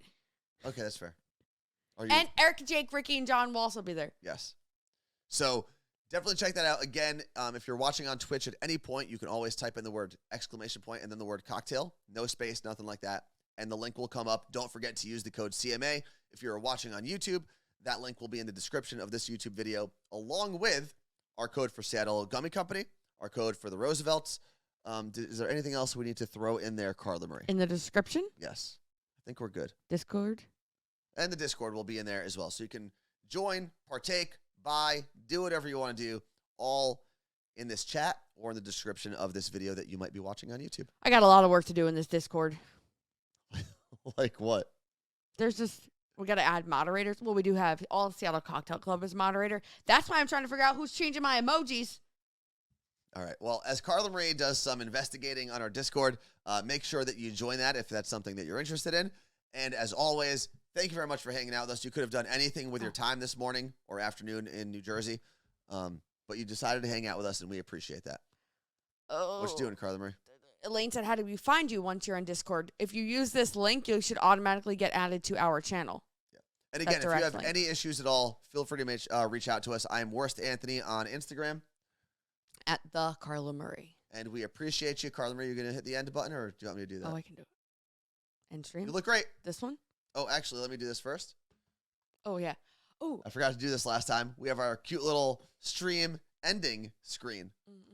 Speaker 2: Okay, that's fair. Are you?
Speaker 3: And Eric, Jake, Ricky, and John will also be there.
Speaker 2: Yes. So definitely check that out. Again, if you're watching on Twitch at any point, you can always type in the word ! And then the word cocktail. No space, nothing like that. And the link will come up. Don't forget to use the code CMA. If you're watching on YouTube, that link will be in the description of this YouTube video, along with our code for Seattle Gummy Company, our code for the Roosevelts. Is there anything else we need to throw in there, Carla Marie?
Speaker 3: In the description,
Speaker 2: Yes. I think we're good.
Speaker 3: Discord.
Speaker 2: And the Discord will be in there as well. So you can join, partake, buy, do whatever you want to do, all in this chat or in the description of this video that you might be watching on YouTube.
Speaker 3: I got a lot of work to do in this Discord.
Speaker 2: Like what?
Speaker 3: We got to add moderators. Well, we do have all of Seattle Cocktail Club as moderator. That's why I'm trying to figure out who's changing my emojis.
Speaker 2: All right. Well, as Carla Marie does some investigating on our Discord, make sure that you join that if that's something that you're interested in. And as always, thank you very much for hanging out with us. You could have done anything with your time this morning or afternoon in New Jersey, but you decided to hang out with us, and we appreciate that.
Speaker 3: Oh.
Speaker 2: What you doing, Carla Marie?
Speaker 3: Elaine said, how do we find you once you're on Discord? If you use this link, you should automatically get added to our channel.
Speaker 2: Yeah. And again, if you have
Speaker 3: link.
Speaker 2: any issues at all, feel free to reach out to us. I am Worst Anthony on Instagram.
Speaker 3: At the Carla Marie.
Speaker 2: And we appreciate you. Carla Marie, you're going to hit the end button, or do you want me to do that?
Speaker 3: Oh, I can do it. End stream?
Speaker 2: You look great.
Speaker 3: This one?
Speaker 2: Oh, actually, let me do this first.
Speaker 3: Oh, yeah. Oh.
Speaker 2: I forgot to do this last time. We have our cute little stream ending screen.
Speaker 3: Mm-mm.